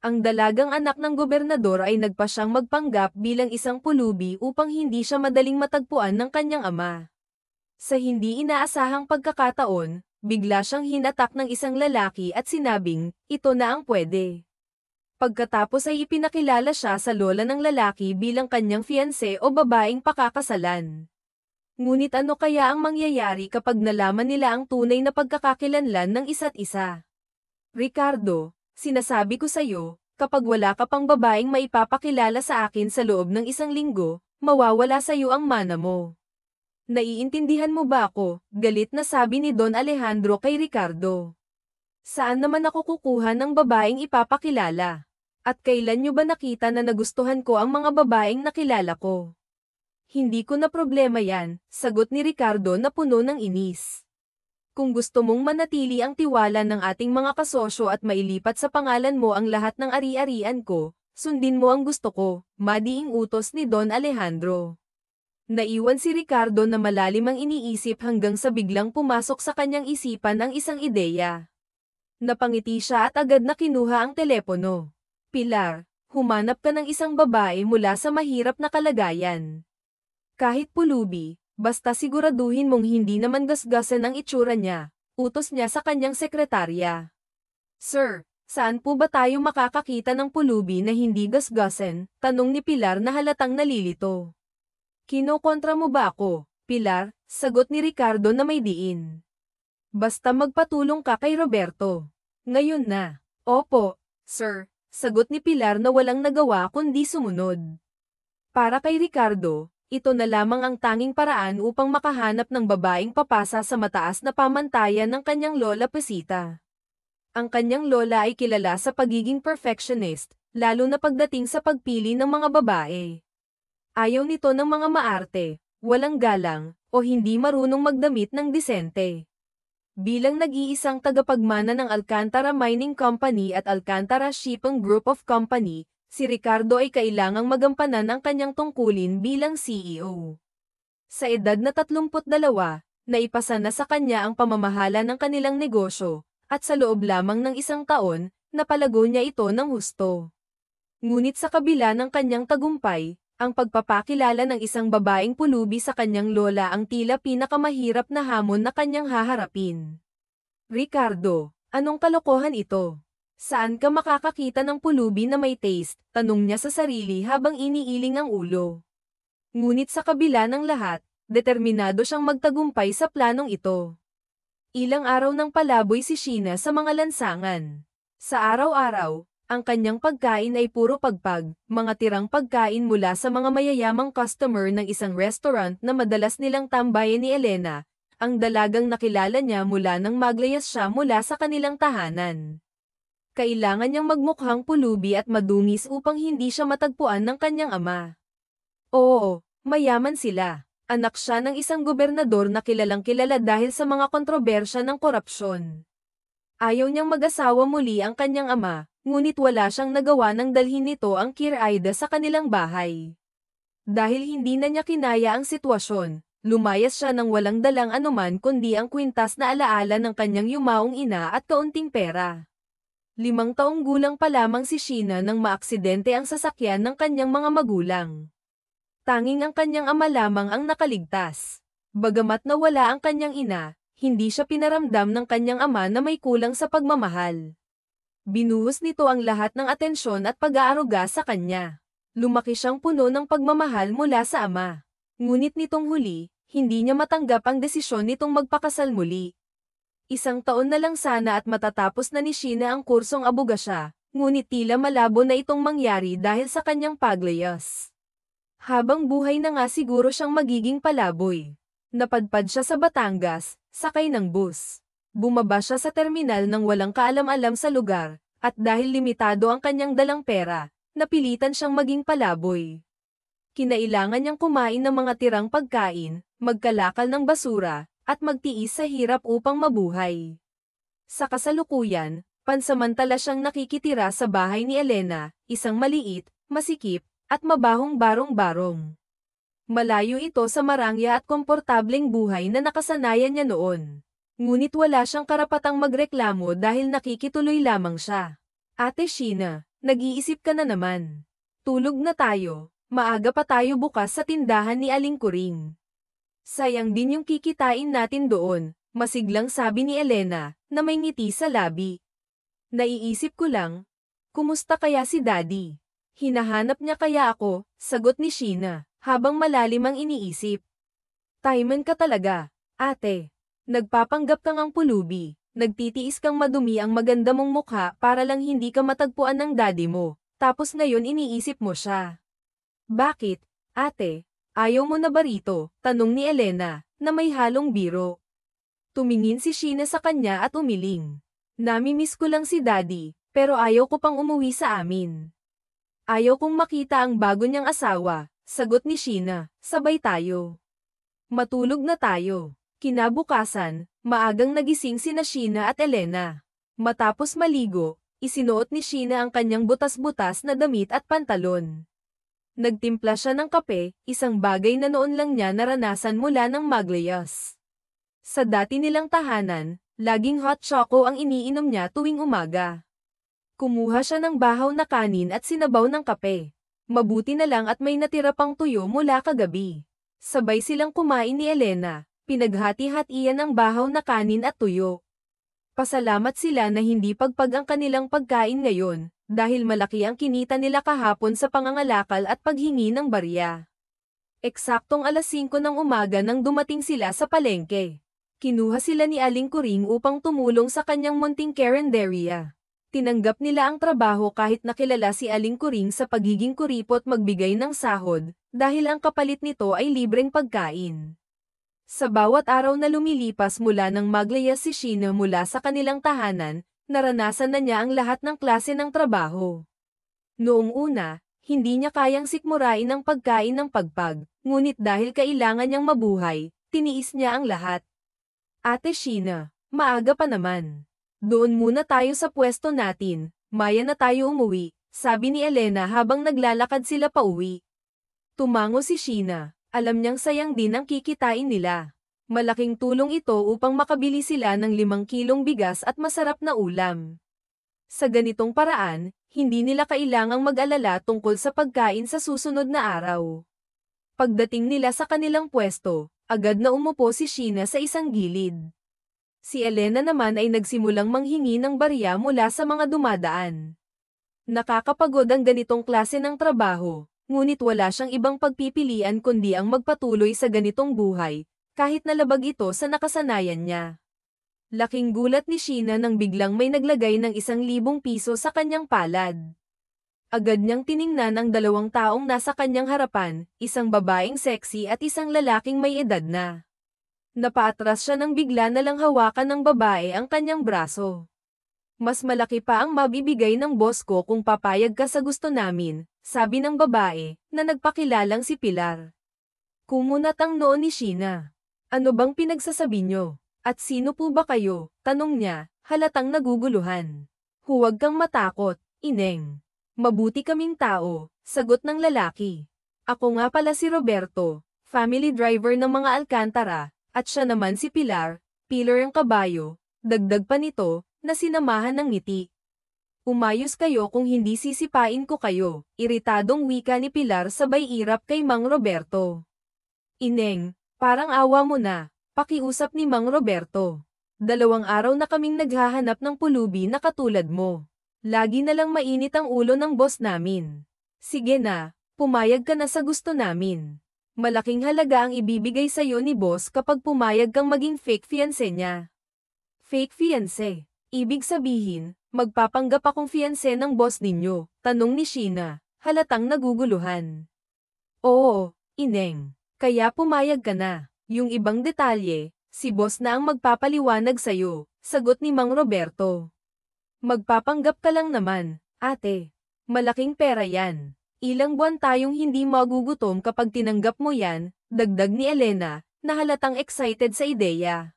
Ang dalagang anak ng gobernador ay nagpa siyang magpanggap bilang isang pulubi upang hindi siya madaling matagpuan ng kanyang ama. Sa hindi inaasahang pagkakataon, bigla siyang hinatak ng isang lalaki at sinabing, ito na ang pwede. Pagkatapos ay ipinakilala siya sa lola ng lalaki bilang kanyang fiancé o babaeng pakakasalan. Ngunit ano kaya ang mangyayari kapag nalaman nila ang tunay na pagkakakilanlan ng isa't isa? Ricardo, sinasabi ko sa'yo, kapag wala ka pang babaeng maipapakilala sa akin sa loob ng 1 linggo, mawawala sa'yo ang mana mo. Naiintindihan mo ba ako? Galit na sabi ni Don Alejandro kay Ricardo. Saan naman ako kukuha ng babaeng ipapakilala? At kailan nyo ba nakita na nagustuhan ko ang mga babaeng nakilala ko? Hindi ko na problema yan, sagot ni Ricardo na puno ng inis. Kung gusto mong manatili ang tiwala ng ating mga kasosyo at mailipat sa pangalan mo ang lahat ng ari-arian ko, sundin mo ang gusto ko, madiing utos ni Don Alejandro. Naiwan si Ricardo na malalim ang iniisip hanggang sa biglang pumasok sa kanyang isipan ang isang ideya. Napangiti siya at agad na kinuha ang telepono. Pilar, humanap ka ng isang babae mula sa mahirap na kalagayan. Kahit pulubi, basta siguraduhin mong hindi naman gasgasan ang itsura niya, utos niya sa kanyang sekretarya. Sir, saan po ba tayo makakakita ng pulubi na hindi gasgasan? Tanong ni Pilar na halatang nalilito. Kinokontra mo ba ako, Pilar? Sagot ni Ricardo na may diin. Basta magpatulong ka kay Roberto. Ngayon na. Opo, sir, sagot ni Pilar na walang nagawa kundi sumunod. Para kay Ricardo, ito na lamang ang tanging paraan upang makahanap ng babaeng papasa sa mataas na pamantayan ng kanyang lola Pesita. Ang kanyang lola ay kilala sa pagiging perfectionist, lalo na pagdating sa pagpili ng mga babae. Ayaw nito ng mga maarte, walang galang, o hindi marunong magdamit ng disente. Bilang nag-iisang tagapagmana ng Alcantara Mining Company at Alcantara Shipping Group of Company, si Ricardo ay kailangang magampanan ang kanyang tungkulin bilang CEO. Sa edad na 32, naipasa na sa kanya ang pamamahala ng kanilang negosyo, at sa loob lamang ng 1 taon, napalago niya ito ng husto. Ngunit sa kabila ng kanyang tagumpay, ang pagpapakilala ng isang babaeng pulubi sa kanyang lola ang tila pinakamahirap na hamon na kanyang haharapin. Ricardo, anong kalokohan ito? Saan ka makakakita ng pulubi na may taste? Tanong niya sa sarili habang iniiling ang ulo. Ngunit sa kabila ng lahat, determinado siyang magtagumpay sa planong ito. Ilang araw nang palaboy si Sheena sa mga lansangan. Sa araw-araw, ang kanyang pagkain ay puro pagpag, mga tirang pagkain mula sa mga mayayamang customer ng isang restaurant na madalas nilang tambayan ni Elena, ang dalagang nakilala niya mula nang maglayas siya mula sa kanilang tahanan. Kailangan niyang magmukhang pulubi at madungis upang hindi siya matagpuan ng kanyang ama. Oo, mayaman sila. Anak siya ng isang gobernador na kilalang kilala dahil sa mga kontrobersya ng korupsyon. Ayaw niyang mag-asawa muli ang kanyang ama, ngunit wala siyang nagawa nang dalhin nito ang Kiraida sa kanilang bahay. Dahil hindi na niya kinaya ang sitwasyon, lumayas siya nang walang dalang anuman kundi ang kwintas na alaala ng kanyang yumaong ina at kaunting pera. 5 taong gulang pa lamang si Sheena nang maaksidente ang sasakyan ng kanyang mga magulang. Tanging ang kanyang ama lamang ang nakaligtas. Bagamat nawala ang kanyang ina, hindi siya pinaramdam ng kanyang ama na may kulang sa pagmamahal. Binuhos nito ang lahat ng atensyon at pag-aaruga sa kanya. Lumaki siyang puno ng pagmamahal mula sa ama. Ngunit nitong huli, hindi niya matanggap ang desisyon nitong magpakasal muli. 1 taon na lang sana at matatapos na ni Sheena ang kursong abogasya, ngunit tila malabo na itong mangyari dahil sa kanyang paglayas. Habang buhay na nga siguro siyang magiging palaboy. Napadpad siya sa Batangas, sakay ng bus. Bumaba siya sa terminal nang walang kaalam-alam sa lugar, at dahil limitado ang kanyang dalang pera, napilitan siyang maging palaboy. Kinailangan niyang kumain ng mga tirang pagkain, magkalakal ng basura, at magtiis sa hirap upang mabuhay. Sa kasalukuyan, pansamantala siyang nakikitira sa bahay ni Elena, isang maliit, masikip, at mabahong barong-barong. Malayo ito sa marangya at komportableng buhay na nakasanayan niya noon. Ngunit wala siyang karapatang magreklamo dahil nakikituloy lamang siya. Ate Sheena, Nag-iisip ka na naman. Tulog na tayo, maaga pa tayo bukas sa tindahan ni Aling Kuring. Sayang din yung kikitain natin doon, masiglang sabi ni Elena, na may ngiti sa labi. Naiisip ko lang, kumusta kaya si Daddy? Hinahanap niya kaya ako, sagot ni Sheena, habang malalim ang iniisip. Timon ka talaga, ate. Nagpapanggap kang ang pulubi, nagtitiis kang madumi ang maganda mong mukha para lang hindi ka matagpuan ng daddy mo, tapos ngayon iniisip mo siya. Bakit, ate? Ayaw mo na ba rito? Tanong ni Elena, na may halong biro. Tumingin si Sheena sa kanya at umiling. Nami-miss ko lang si daddy, pero ayaw ko pang umuwi sa amin. Ayaw kong makita ang bago niyang asawa, sagot ni Sheena, sabay tayo. Matulog na tayo. Kinabukasan, maagang nagising sina Sheena at Elena. Matapos maligo, isinuot ni Sheena ang kanyang butas-butas na damit at pantalon. Nagtimpla siya ng kape, isang bagay na noon lang niya naranasan mula ng Maglias. Sa dati nilang tahanan, laging hot choco ang iniinom niya tuwing umaga. Kumuha siya ng bahaw na kanin at sinabaw ng kape. Mabuti na lang at may natira pang tuyo mula kagabi. Sabay silang kumain ni Elena, pinaghati-hatian ang bahaw na kanin at tuyo. Pasalamat sila na hindi pagpag ang kanilang pagkain ngayon, dahil malaki ang kinita nila kahapon sa pangangalakal at paghingi ng barya. Eksaktong alas 5 ng umaga nang dumating sila sa palengke. Kinuha sila ni Aling Kuring upang tumulong sa kanyang munting karenderya. Tinanggap nila ang trabaho kahit nakilala si Aling Kuring sa pagiging kuripot magbigay ng sahod, dahil ang kapalit nito ay libreng pagkain. Sa bawat araw na lumilipas mula nang maglayas si Sheena mula sa kanilang tahanan, naranasan na niya ang lahat ng klase ng trabaho. Noong una, hindi niya kayang sikmurain ang pagkain ng pagpag, ngunit dahil kailangan niyang mabuhay, tiniis niya ang lahat. Ate Sheena, maaga pa naman. Doon muna tayo sa pwesto natin, maya na tayo umuwi, sabi ni Elena habang naglalakad sila pauwi. Tumango si Sheena, alam niyang sayang din ang kikitain nila. Malaking tulong ito upang makabili sila ng 5 kilong bigas at masarap na ulam. Sa ganitong paraan, hindi nila kailangang mag-alala tungkol sa pagkain sa susunod na araw. Pagdating nila sa kanilang pwesto, agad na umupo si Sheena sa isang gilid. Si Elena naman ay nagsimulang manghingi ng barya mula sa mga dumadaan. Nakakapagod ang ganitong klase ng trabaho, ngunit wala siyang ibang pagpipilian kundi ang magpatuloy sa ganitong buhay, kahit nalabag ito sa nakasanayan niya. Laking gulat ni Sheena nang biglang may naglagay ng 1,000 piso sa kanyang palad. Agad niyang tiningnan ang 2 taong nasa kanyang harapan, isang babaeng sexy at isang lalaking may edad na. Napaatras siya nang bigla na lang hawakan ng babae ang kanyang braso. Mas malaki pa ang mabibigay ng boss ko kung papayag ka sa gusto namin, sabi ng babae, na nagpakilalang si Pilar. Kumunat ang noo ni Sheena. Ano bang pinagsasabi niyo? At sino po ba kayo? Tanong niya, halatang naguguluhan. Huwag kang matakot, Ineng. Mabuti kaming tao, sagot ng lalaki. Ako nga pala si Roberto, family driver ng mga Alcantara, at siya naman si Pilar, Pilar ang kabayo, dagdag pa nito, na sinamahan ng ngiti. Umayos kayo kung hindi sisipain ko kayo, iritadong wika ni Pilar sabay irap kay Mang Roberto. Ineng, parang awa mo na, pakiusap ni Mang Roberto. 2 araw na kaming naghahanap ng pulubi na katulad mo. Lagi na lang mainit ang ulo ng boss namin. Sige na, pumayag ka na sa gusto namin. Malaking halaga ang ibibigay sa'yo ni boss kapag pumayag kang maging fake fiancé niya. Fake fiancé? Ibig sabihin, magpapanggap akong fiancé ng boss ninyo, tanong ni Sheena, halatang naguguluhan. Oo, Ineng. Kaya pumayag ka na. Yung ibang detalye, si boss na ang magpapaliwanag sa'yo, sagot ni Mang Roberto. Magpapanggap ka lang naman, ate. Malaking pera yan. Ilang buwan tayong hindi magugutom kapag tinanggap mo yan, dagdag ni Elena, na halatang excited sa ideya.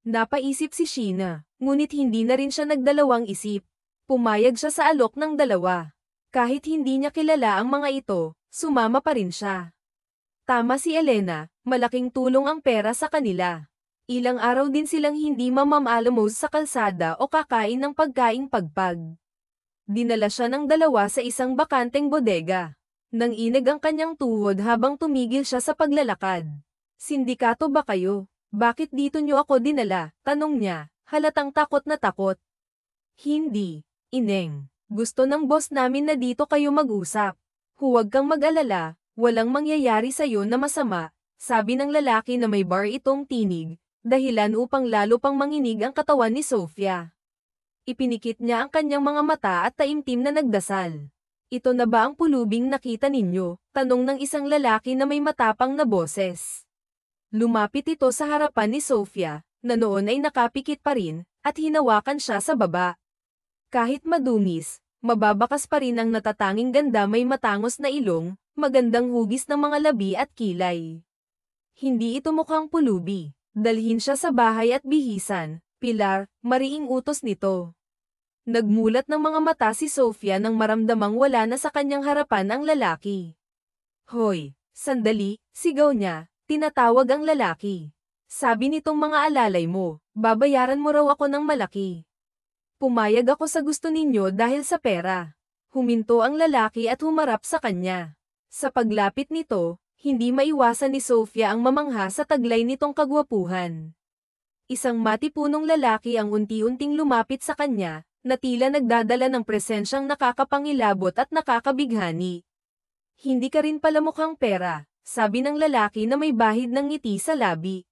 Napaisip si Sheena, ngunit hindi na rin siya nagdalawang isip. Pumayag siya sa alok ng 2. Kahit hindi niya kilala ang mga ito, sumama pa rin siya. Tama si Elena, malaking tulong ang pera sa kanila. Ilang araw din silang hindi mamamaalamos sa kalsada o kakain ng pagkaing pagpag. Dinala siya ng dalawa sa isang bakanteng bodega. Nang inag ang kanyang tuhod habang tumigil siya sa paglalakad. Sindikato ba kayo? Bakit dito niyo ako dinala? Tanong niya, halatang takot na takot. Hindi, Ineng. Gusto ng boss namin na dito kayo mag-usap. Huwag kang mag-alala, walang mangyayari sa'yo na masama, sabi ng lalaki na may bar itong tinig, dahilan upang lalo pang manginig ang katawan ni Sofia. Ipinikit niya ang kanyang mga mata at taimtim na nagdasal. Ito na ba ang pulubing nakita ninyo? Tanong ng isang lalaki na may matapang na boses. Lumapit ito sa harapan ni Sofia, na noon ay nakapikit pa rin, at hinawakan siya sa baba. Kahit madumis, mababakas pa rin ang natatanging ganda, may matangos na ilong, magandang hugis ng mga labi at kilay. Hindi ito mukhang pulubi. Dalhin siya sa bahay at bihisan, Pilar, mariing utos nito. Nagmulat ng mga mata si Sofia nang maramdamang wala na sa kanyang harapan ang lalaki. Hoy, sandali, sigaw niya, tinatawag ang lalaki. Sabi nitong mga alalay mo, babayaran mo raw ako ng malaki. Pumayag ako sa gusto ninyo dahil sa pera. Huminto ang lalaki at humarap sa kanya. Sa paglapit nito, hindi maiwasan ni Sofia ang mamangha sa taglay nitong kagwapuhan. Isang matipunong lalaki ang unti-unting lumapit sa kanya, na tila nagdadala ng presensyang nakakapangilabot at nakakabighani. Hindi ka rin pala mukhang pera, sabi ng lalaki na may bahid ng ngiti sa labi.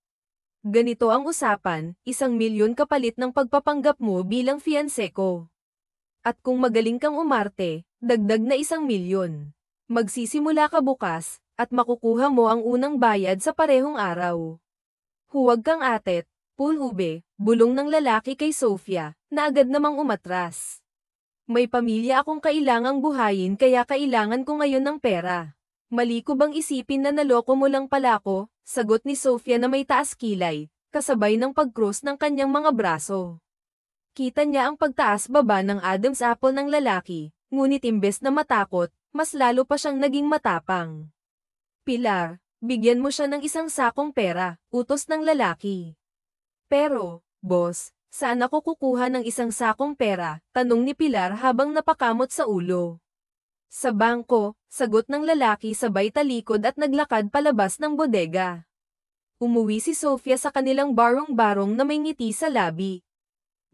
Ganito ang usapan, 1,000,000 kapalit ng pagpapanggap mo bilang fiancé ko. At kung magaling kang umarte, dagdag na 1,000,000. Magsisimula ka bukas, at makukuha mo ang unang bayad sa parehong araw. Huwag kang atet, pulhube, bulong ng lalaki kay Sofia, na agad namang umatras. May pamilya akong kailangang buhayin kaya kailangan ko ngayon ng pera. Mali ko bang isipin na naloko mo lang pala ako? Sagot ni Sofia na may taas kilay, kasabay ng pag-cross ng kanyang mga braso. Kita niya ang pagtaas-baba ng Adam's apple ng lalaki, ngunit imbes na matakot, mas lalo pa siyang naging matapang. Pilar, bigyan mo siya ng isang sakong pera, utos ng lalaki. Pero, boss, saan ako kukuha ng isang sakong pera? Tanong ni Pilar habang napakamot sa ulo. Sa bangko, sagot ng lalaki sabay talikod at naglakad palabas ng bodega. Umuwi si Sofia sa kanilang barong-barong na may ngiti sa labi.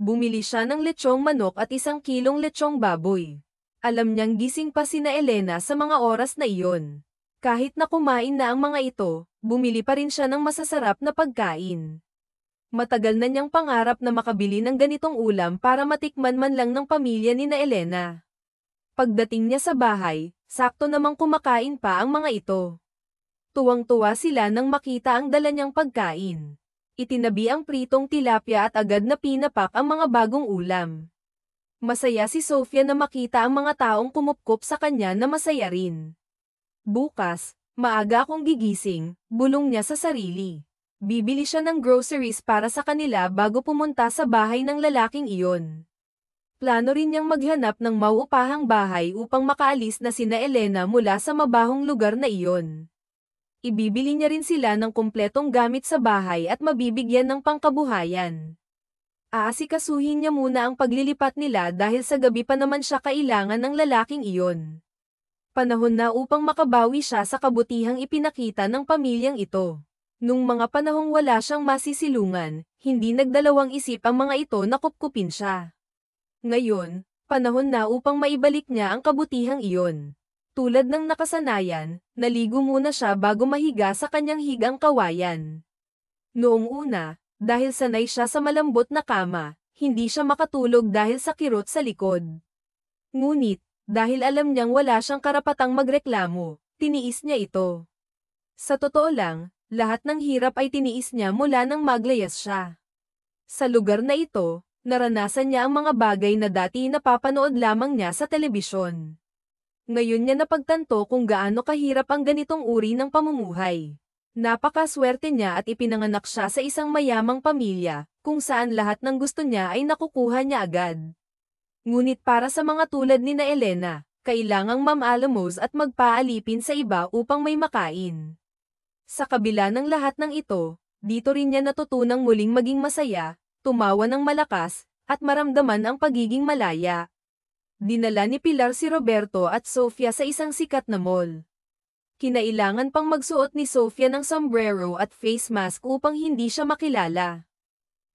Bumili siya ng lechong manok at 1 kilong lechong baboy. Alam niyang gising pa sina Elena sa mga oras na iyon. Kahit na kumain na ang mga ito, bumili pa rin siya ng masasarap na pagkain. Matagal na niyang pangarap na makabili ng ganitong ulam para matikman man lang ng pamilya ni na Elena. Pagdating niya sa bahay, sakto namang kumakain pa ang mga ito. Tuwang-tuwa sila nang makita ang dala niyang pagkain. Itinabi ang pritong tilapia at agad na pinapak ang mga bagong ulam. Masaya si Sofia na makita ang mga taong kumupkop sa kanya na masaya rin. Bukas, maaga akong gigising, bulong niya sa sarili. Bibili siya ng groceries para sa kanila bago pumunta sa bahay ng lalaking iyon. Plano rin niyang maghanap ng mauupahang bahay upang makaalis na sina Elena mula sa mabahong lugar na iyon. Ibibili niya rin sila ng kumpletong gamit sa bahay at mabibigyan ng pangkabuhayan. Aasikasuhin niya muna ang paglilipat nila dahil sa gabi pa naman siya kailangan ng lalaking iyon. Panahon na upang makabawi siya sa kabutihang ipinakita ng pamilyang ito. Nung mga panahong wala siyang masisilungan, hindi nagdalawang isip ang mga ito na kupkupin siya. Ngayon, panahon na upang maibalik niya ang kabutihang iyon. Tulad ng nakasanayan, naligo muna siya bago mahiga sa kanyang higang kawayan. Noong una, dahil sanay siya sa malambot na kama, hindi siya makatulog dahil sa kirot sa likod. Ngunit, dahil alam niyang wala siyang karapatang magreklamo, tiniis niya ito. Sa totoo lang, lahat ng hirap ay tiniis niya mula nang maglayas siya. Sa lugar na ito, naranasan niya ang mga bagay na dati napapanood lamang niya sa telebisyon. Ngayon niya napagtanto kung gaano kahirap ang ganitong uri ng pamumuhay. Napakaswerte niya at ipinanganak siya sa isang mayamang pamilya, kung saan lahat ng gusto niya ay nakukuha niya agad. Ngunit para sa mga tulad ni na Elena, kailangang mamaalamos at magpaalipin sa iba upang may makain. Sa kabila ng lahat ng ito, dito rin niya natutunang muling maging masaya, tumawa ng malakas, at maramdaman ang pagiging malaya. Dinala ni Pilar si Roberto at Sofia sa isang sikat na mall. Kinailangan pang magsuot ni Sofia ng sombrero at face mask upang hindi siya makilala.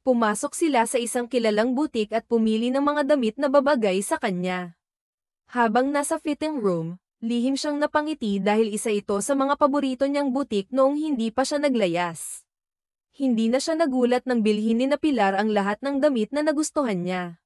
Pumasok sila sa isang kilalang butik at pumili ng mga damit na babagay sa kanya. Habang nasa fitting room, lihim siyang napangiti dahil isa ito sa mga paborito niyang butik noong hindi pa siya naglayas. Hindi na siya nagulat nang bilhin ni na Pilar ang lahat ng damit na nagustuhan niya.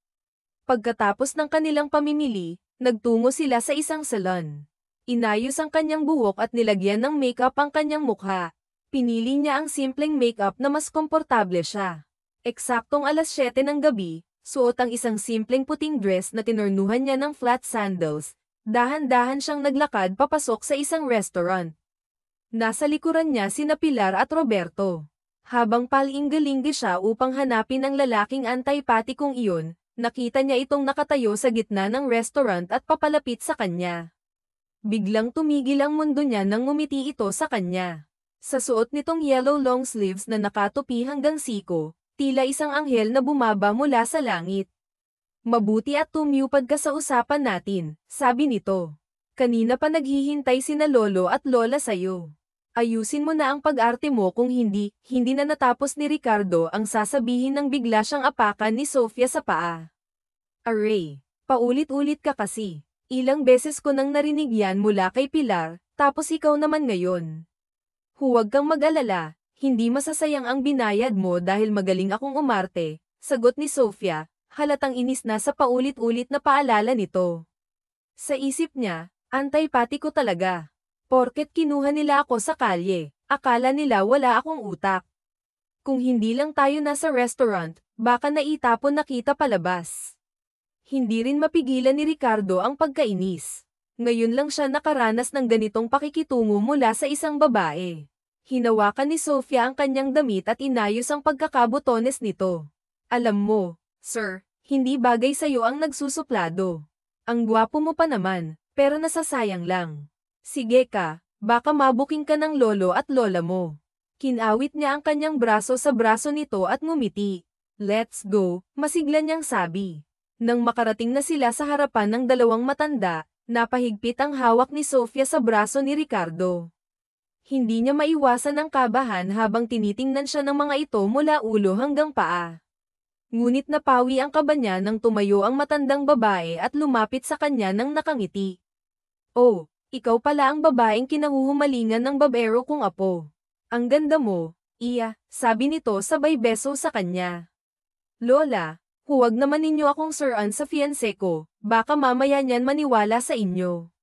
Pagkatapos ng kanilang pamimili, nagtungo sila sa isang salon. Inayos ang kanyang buhok at nilagyan ng makeup ang kanyang mukha. Pinili niya ang simpleng makeup na mas komportable siya. Eksaktong alas 7 ng gabi, suot ang isang simpleng puting dress na tinornuhan niya ng flat sandals. Dahan-dahan siyang naglakad papasok sa isang restaurant. Nasa likuran niya sina Pilar at Roberto. Habang palinggalinggi siya upang hanapin ang lalaking antipatikong iyon, nakita niya itong nakatayo sa gitna ng restaurant at papalapit sa kanya. Biglang tumigil ang mundo niya nang ngumiti ito sa kanya. Sa suot nitong yellow long sleeves na nakatupi hanggang siko, tila isang anghel na bumaba mula sa langit. Mabuti at tumupad ka sa usapan natin, sabi nito. Kanina pa naghihintay sina lolo at lola sayo. Ayusin mo na ang pag-arte mo kung hindi na natapos ni Ricardo ang sasabihin nang bigla siyang apakan ni Sofia sa paa. Aray, paulit-ulit ka kasi. Ilang beses ko nang narinig yan mula kay Pilar, tapos ikaw naman ngayon. Huwag kang mag-alala. Hindi masasayang ang binayad mo dahil magaling akong umarte, sagot ni Sofia, halatang inis na sa paulit-ulit na paalala nito. Sa isip niya, antipatiko talaga. Porket kinuha nila ako sa kalye, akala nila wala akong utak. Kung hindi lang tayo nasa restaurant, baka naitapon na kita palabas. Hindi rin mapigilan ni Ricardo ang pagkainis. Ngayon lang siya nakaranas ng ganitong pakikitungo mula sa isang babae. Hinawakan ni Sofia ang kanyang damit at inayos ang pagkakabotones nito. Alam mo, sir, hindi bagay sa'yo ang nagsusuplado. Ang gwapo mo pa naman, pero nasasayang lang. Sige ka, baka mabuking ka ng lolo at lola mo. Kinawit niya ang kanyang braso sa braso nito at ngumiti. Let's go, masigla niyang sabi. Nang makarating na sila sa harapan ng dalawang matanda, napahigpit ang hawak ni Sofia sa braso ni Ricardo. Hindi niya maiwasan ang kabahan habang tinitingnan siya ng mga ito mula ulo hanggang paa. Ngunit napawi ang kaba niya nang tumayo ang matandang babae at lumapit sa kanya nang nakangiti. Oh, ikaw pala ang babaeng kinahuhumalingan ng babero kong apo. Ang ganda mo, iya, sabi nito sabay beso sa kanya. Lola, huwag naman ninyo akong siran sa fiancé ko, baka mamaya niyan maniwala sa inyo.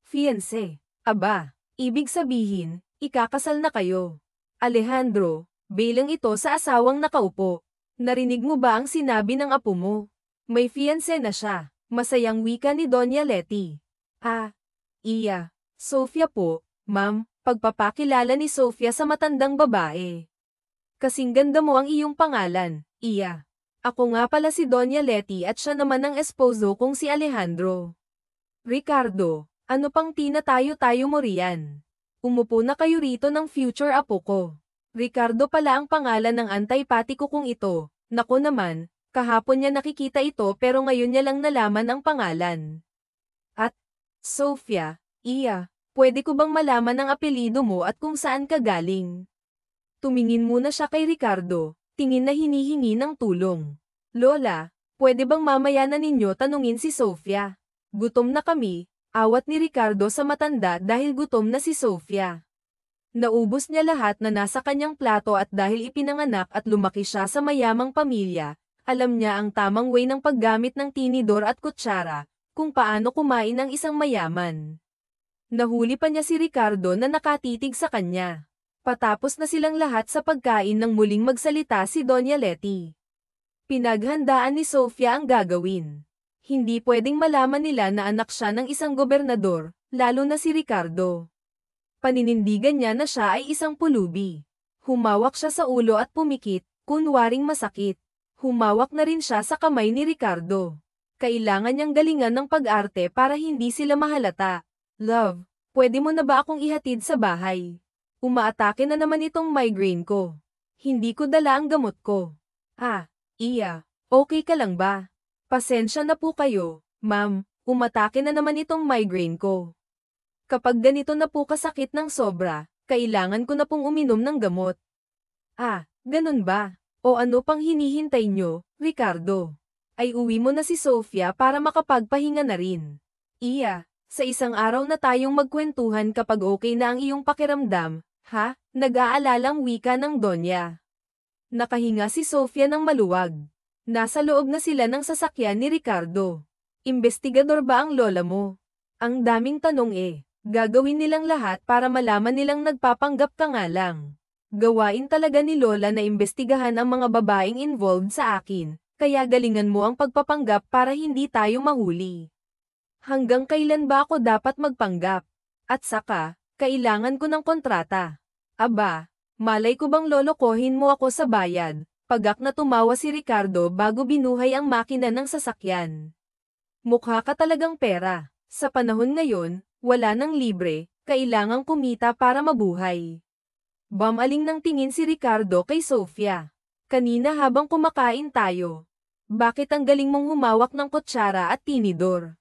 Fiancé, aba. Ibig sabihin, ikakasal na kayo. Alejandro, bilang ito sa asawang nakaupo. Narinig mo ba ang sinabi ng apo mo? May fiancé na siya, masayang wika ni Doña Letty. Ah, iya. Sofia po, ma'am, pagpapakilala ni Sofia sa matandang babae. Kasing ganda mo ang iyong pangalan, iya. Ako nga pala si Doña Letty at siya naman ang esposo kong si Alejandro. Ricardo. Ano pang tinatayo-tayo mo riyan? Umupo na kayo rito ng future apo ko. Ricardo pala ang pangalan ng antipatiko kong ito. Naku naman, kahapon niya nakikita ito pero ngayon niya lang nalaman ang pangalan. At, Sofia, iya, pwede ko bang malaman ang apelido mo at kung saan ka galing? Tumingin muna siya kay Ricardo, tingin na hinihingi ng tulong. Lola, pwede bang mamaya na ninyo tanungin si Sofia? Gutom na kami. Awat ni Ricardo sa matanda dahil gutom na si Sofia. Naubos niya lahat na nasa kanyang plato at dahil ipinanganak at lumaki siya sa mayamang pamilya, alam niya ang tamang way ng paggamit ng tinidor at kutsara, kung paano kumain ang isang mayaman. Nahuli pa niya si Ricardo na nakatitig sa kanya. Patapos na silang lahat sa pagkain nang muling magsalita si Doña Letty. Pinaghandaan ni Sofia ang gagawin. Hindi pwedeng malaman nila na anak siya ng isang gobernador, lalo na si Ricardo. Paninindigan niya na siya ay isang pulubi. Humawak siya sa ulo at pumikit, kunwaring masakit. Humawak na rin siya sa kamay ni Ricardo. Kailangan niyang galingan ng pag-arte para hindi sila mahalata. Love, pwede mo na ba akong ihatid sa bahay? Umaatake na naman itong migraine ko. Hindi ko dala ang gamot ko. Ah, iya, okay ka lang ba? Pasensya na po kayo, Ma'am, umatake na naman itong migraine ko. Kapag ganito na po kasakit ng sobra, kailangan ko na pong uminom ng gamot. Ah, ganun ba? O ano pang hinihintay nyo, Ricardo? Ay uwi mo na si Sofia para makapagpahinga na rin. Iya, sa isang araw na tayong magkwentuhan kapag okay na ang iyong pakiramdam, ha? Nag-aalalang wika ng Donya. Nakahinga si Sofia ng maluwag. Nasa loob na sila ng sasakyan ni Ricardo. Investigador ba ang lola mo? Ang daming tanong eh. Gagawin nilang lahat para malaman nilang nagpapanggap ka nga lang. Gawain talaga ni lola na imbestigahan ang mga babaeng involved sa akin, kaya galingan mo ang pagpapanggap para hindi tayo mahuli. Hanggang kailan ba ako dapat magpanggap? At saka, kailangan ko ng kontrata. Aba, malay ko bang lolokohin mo ako sa bayad? Pagak na tumawa si Ricardo bago binuhay ang makina ng sasakyan. Mukha ka talagang pera. Sa panahon ngayon, wala nang libre, kailangang kumita para mabuhay. Bumaling ng tingin si Ricardo kay Sofia. Kanina habang kumakain tayo. Bakit ang galing mong humawak ng kutsara at tinidor?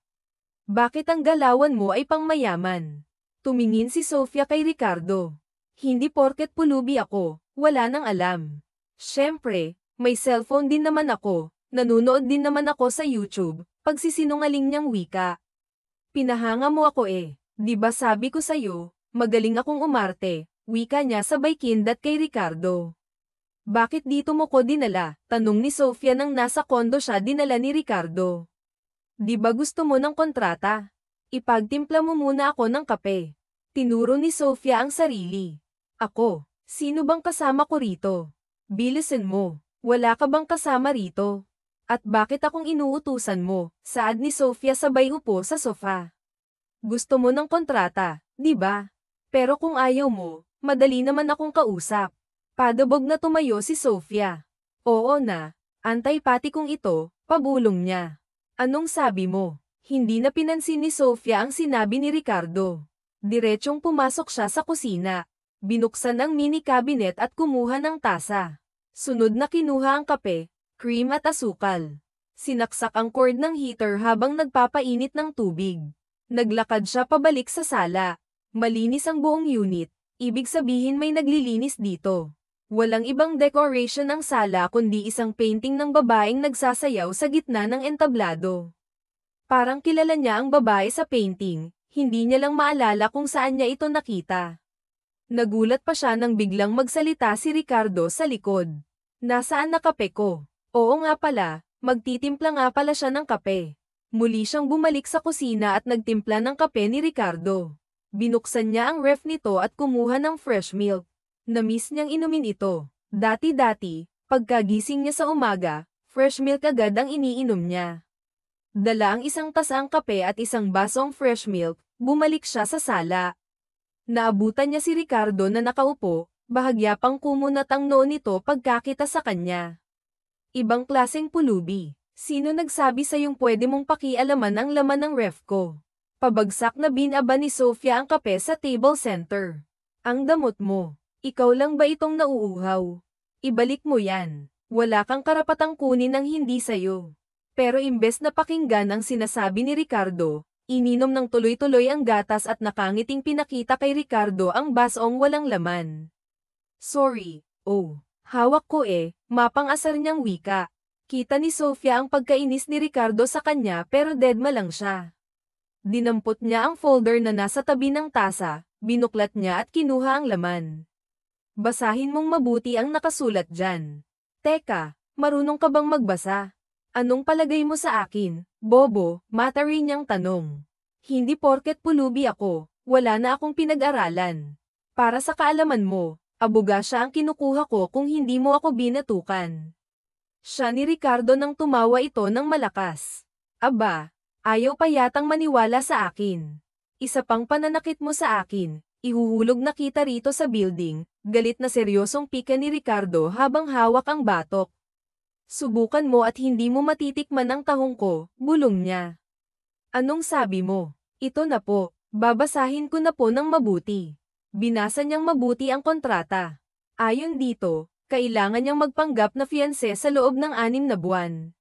Bakit ang galawan mo ay pangmayaman? Tumingin si Sofia kay Ricardo. Hindi porket pulubi ako, wala nang alam. Siyempre, may cellphone din naman ako, nanunood din naman ako sa YouTube, pagsisinungaling niyang wika. Pinahanga mo ako eh, di ba sabi ko sa'yo, magaling akong umarte, wika niya sabay kindat kay Ricardo. Bakit dito mo ko dinala? Tanong ni Sofia nang nasa kondo siya dinala ni Ricardo. Di ba gusto mo ng kontrata? Ipagtimpla mo muna ako ng kape. Tinuro ni Sofia ang sarili. Ako, sino bang kasama ko rito? Bilisan mo, wala ka bang kasama rito? At bakit akong inuutusan mo? Saad ni Sofia sabay upo sa sofa. Gusto mo ng kontrata, di ba? Pero kung ayaw mo, madali naman akong kausap. Padabog na tumayo si Sofia. Oo na, antay-pati kong ito, pabulong niya. Anong sabi mo? Hindi na pinansin ni Sofia ang sinabi ni Ricardo. Diretsyong pumasok siya sa kusina. Binuksan ang mini cabinet at kumuha ng tasa. Sunod na kinuha ang kape, cream at asukal. Sinaksak ang cord ng heater habang nagpapainit ng tubig. Naglakad siya pabalik sa sala. Malinis ang buong unit, ibig sabihin may naglilinis dito. Walang ibang decoration ang sala kundi isang painting ng babaeng nagsasayaw sa gitna ng entablado. Parang kilala niya ang babae sa painting, hindi niya lang maalala kung saan niya ito nakita. Nagulat pa siya nang biglang magsalita si Ricardo sa likod. Nasaan na kape ko? Oo nga pala, magtitimpla nga pala siya ng kape. Muli siyang bumalik sa kusina at nagtimpla ng kape ni Ricardo. Binuksan niya ang ref nito at kumuha ng fresh milk. Namiss niyang inumin ito. Dati-dati, pagkagising niya sa umaga, fresh milk agad ang iniinom niya. Dala ang isang tasang kape at isang basong fresh milk, bumalik siya sa sala. Naabutan niya si Ricardo na nakaupo, bahagya pang kumunat ang noo nito pagkakita sa kanya. Ibang klaseng pulubi. Sino nagsabi sa'yong pwede mong pakialaman ang laman ng ref ko? Pabagsak na binaba ni Sofia ang kape sa table center. Ang damot mo. Ikaw lang ba itong nauuhaw? Ibalik mo yan. Wala kang karapatang kunin ang hindi sayo. Pero imbes na pakinggan ang sinasabi ni Ricardo, ininom ng tuloy-tuloy ang gatas at nakangiting pinakita kay Ricardo ang basong walang laman. Sorry, oh, hawak ko eh, mapang-asar niyang wika. Kita ni Sofia ang pagkainis ni Ricardo sa kanya pero deadma lang siya. Dinampot niya ang folder na nasa tabi ng tasa, binuklat niya at kinuha ang laman. Basahin mong mabuti ang nakasulat dyan. Teka, marunong ka bang magbasa? Anong palagay mo sa akin, bobo? Matari niyang tanong. Hindi porket pulubi ako, wala na akong pinag-aralan. Para sa kaalaman mo, abuga siya ang kinukuha ko kung hindi mo ako binatukan. Siya ni Ricardo nang tumawa ito ng malakas. Aba, ayaw pa yatang maniwala sa akin. Isa pang pananakit mo sa akin, ihuhulog na kita rito sa building, galit na seryosong pika ni Ricardo habang hawak ang batok. Subukan mo at hindi mo matitikman ang tahong ko, bulong niya. Anong sabi mo? Ito na po, babasahin ko na po ng mabuti. Binasa niyang mabuti ang kontrata. Ayon dito, kailangan niyang magpanggap na fiancé sa loob ng 6 na buwan.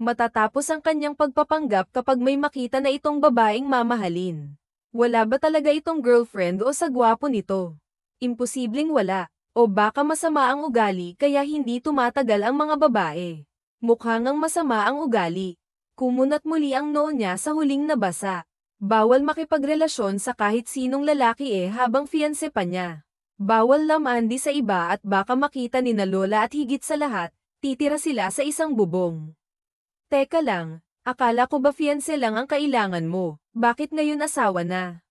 Matatapos ang kanyang pagpapanggap kapag may makita na itong babaeng mamahalin. Wala ba talaga itong girlfriend o sa gwapo nito? Imposibleng wala. O baka masama ang ugali kaya hindi tumatagal ang mga babae. Mukhang ang masama ang ugali. Kumunat muli ang noo niya sa huling nabasa. Bawal makipagrelasyon sa kahit sinong lalaki habang fiancé pa niya. Bawal lamandi sa iba at baka makita ni na Lola at higit sa lahat, titira sila sa isang bubong. Teka lang, akala ko ba fiancé lang ang kailangan mo? Bakit ngayon asawa na?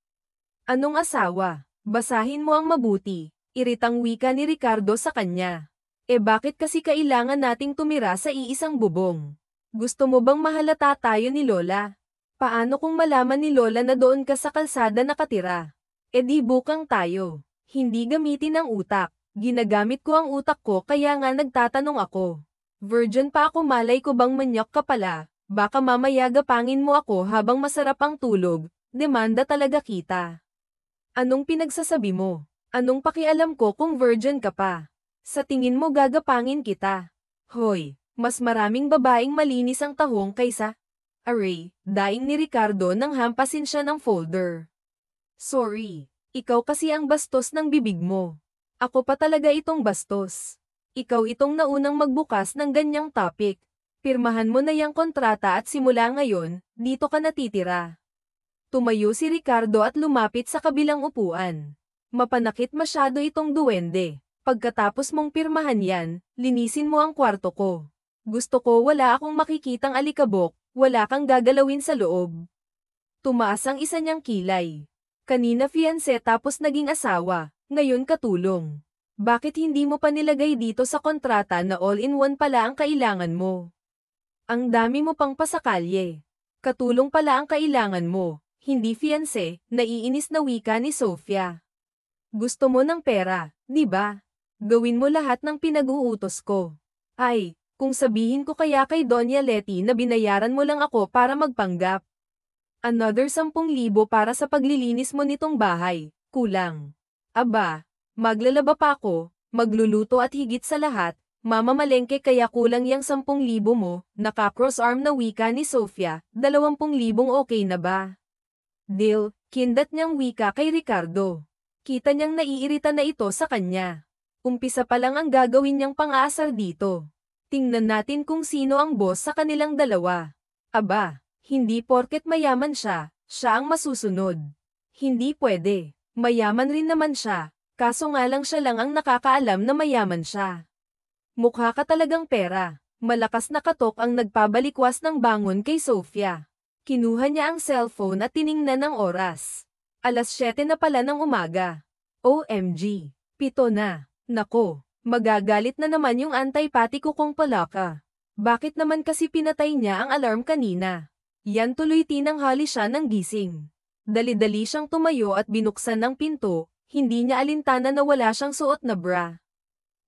Anong asawa? Basahin mo ang mabuti. Iritang wika ni Ricardo sa kanya. Bakit kasi kailangan nating tumira sa iisang bubong? Gusto mo bang mahalata tayo ni Lola? Paano kung malaman ni Lola na doon ka sa kalsada nakatira? Di bukang tayo. Hindi gamitin ang utak. Ginagamit ko ang utak ko kaya nga nagtatanong ako. Virgin pa ako, malay ko bang manyak ka pala? Baka mamaya gapangin mo ako habang masarap ang tulog. Demanda talaga kita. Anong pinagsasabi mo? Anong pakialam ko kung virgin ka pa? Sa tingin mo gagapangin kita? Hoy, mas maraming babaeng malinis ang tahong kaysa... Aray, daing ni Ricardo nang hampasin siya ng folder. Sorry, ikaw kasi ang bastos ng bibig mo. Ako pa talaga itong bastos. Ikaw itong naunang magbukas ng ganyang topic. Pirmahan mo na yung kontrata at simula ngayon, dito ka natitira. Tumayo si Ricardo at lumapit sa kabilang upuan. Mapanakit masyado itong duwende. Pagkatapos mong pirmahan yan, linisin mo ang kwarto ko. Gusto ko wala akong makikitang alikabok, wala kang gagalawin sa loob. Tumaas ang isa niyang kilay. Kanina fiancé tapos naging asawa, ngayon katulong. Bakit hindi mo pa nilagay dito sa kontrata na all-in-one pala ang kailangan mo? Ang dami mo pang pasakalye. Katulong pala ang kailangan mo, hindi fiancé, naiinis na wika ni Sofia. Gusto mo ng pera, di ba? Gawin mo lahat ng pinag-uutos ko. Ay, kung sabihin ko kaya kay Doña Letty na binayaran mo lang ako para magpanggap. Another 10,000 para sa paglilinis mo nitong bahay, kulang. Aba, maglalaba pa ako, magluluto at higit sa lahat, mamamalengke kaya kulang yang 10,000 mo, naka-cross-arm na wika ni Sofia, 20,000 okay na ba? Deal, kindat niyang wika kay Ricardo. Kita niyang naiirita na ito sa kanya. Umpisa pa lang ang gagawin niyang pang-aasar dito. Tingnan natin kung sino ang boss sa kanilang dalawa. Aba, hindi porket mayaman siya, siya ang masusunod. Hindi pwede. Mayaman rin naman siya, kaso nga lang siya lang ang nakakaalam na mayaman siya. Mukha ka talagang pera. Malakas na katok ang nagpabalikwas ng bangon kay Sofia. Kinuha niya ang cellphone at tiningnan ang oras. 7:00 na pala ng umaga. OMG, 7 na. Nako, magagalit na naman yung antipatiko kong palaka. Bakit naman kasi pinatay niya ang alarm kanina? Yan tuloy tinanghali siya ng gising. Dali-dali siyang tumayo at binuksan ng pinto, hindi niya alintana na wala siyang suot na bra.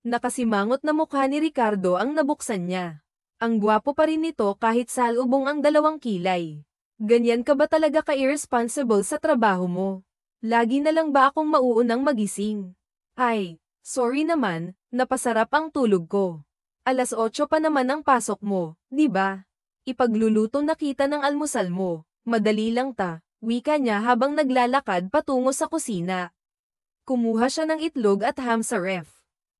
Nakasimangot na mukha ni Ricardo ang nabuksan niya. Ang gwapo pa rin nito kahit salubong ang 2 kilay. Ganyan ka ba talaga ka-irresponsible sa trabaho mo? Lagi na lang ba akong mauunang magising? Ay, sorry naman, napasarap ang tulog ko. 8:00 pa naman ang pasok mo, di ba? Ipagluluto na kita ng almusal mo, madali lang ta, wika niya habang naglalakad patungo sa kusina. Kumuha siya ng itlog at ham sa ref.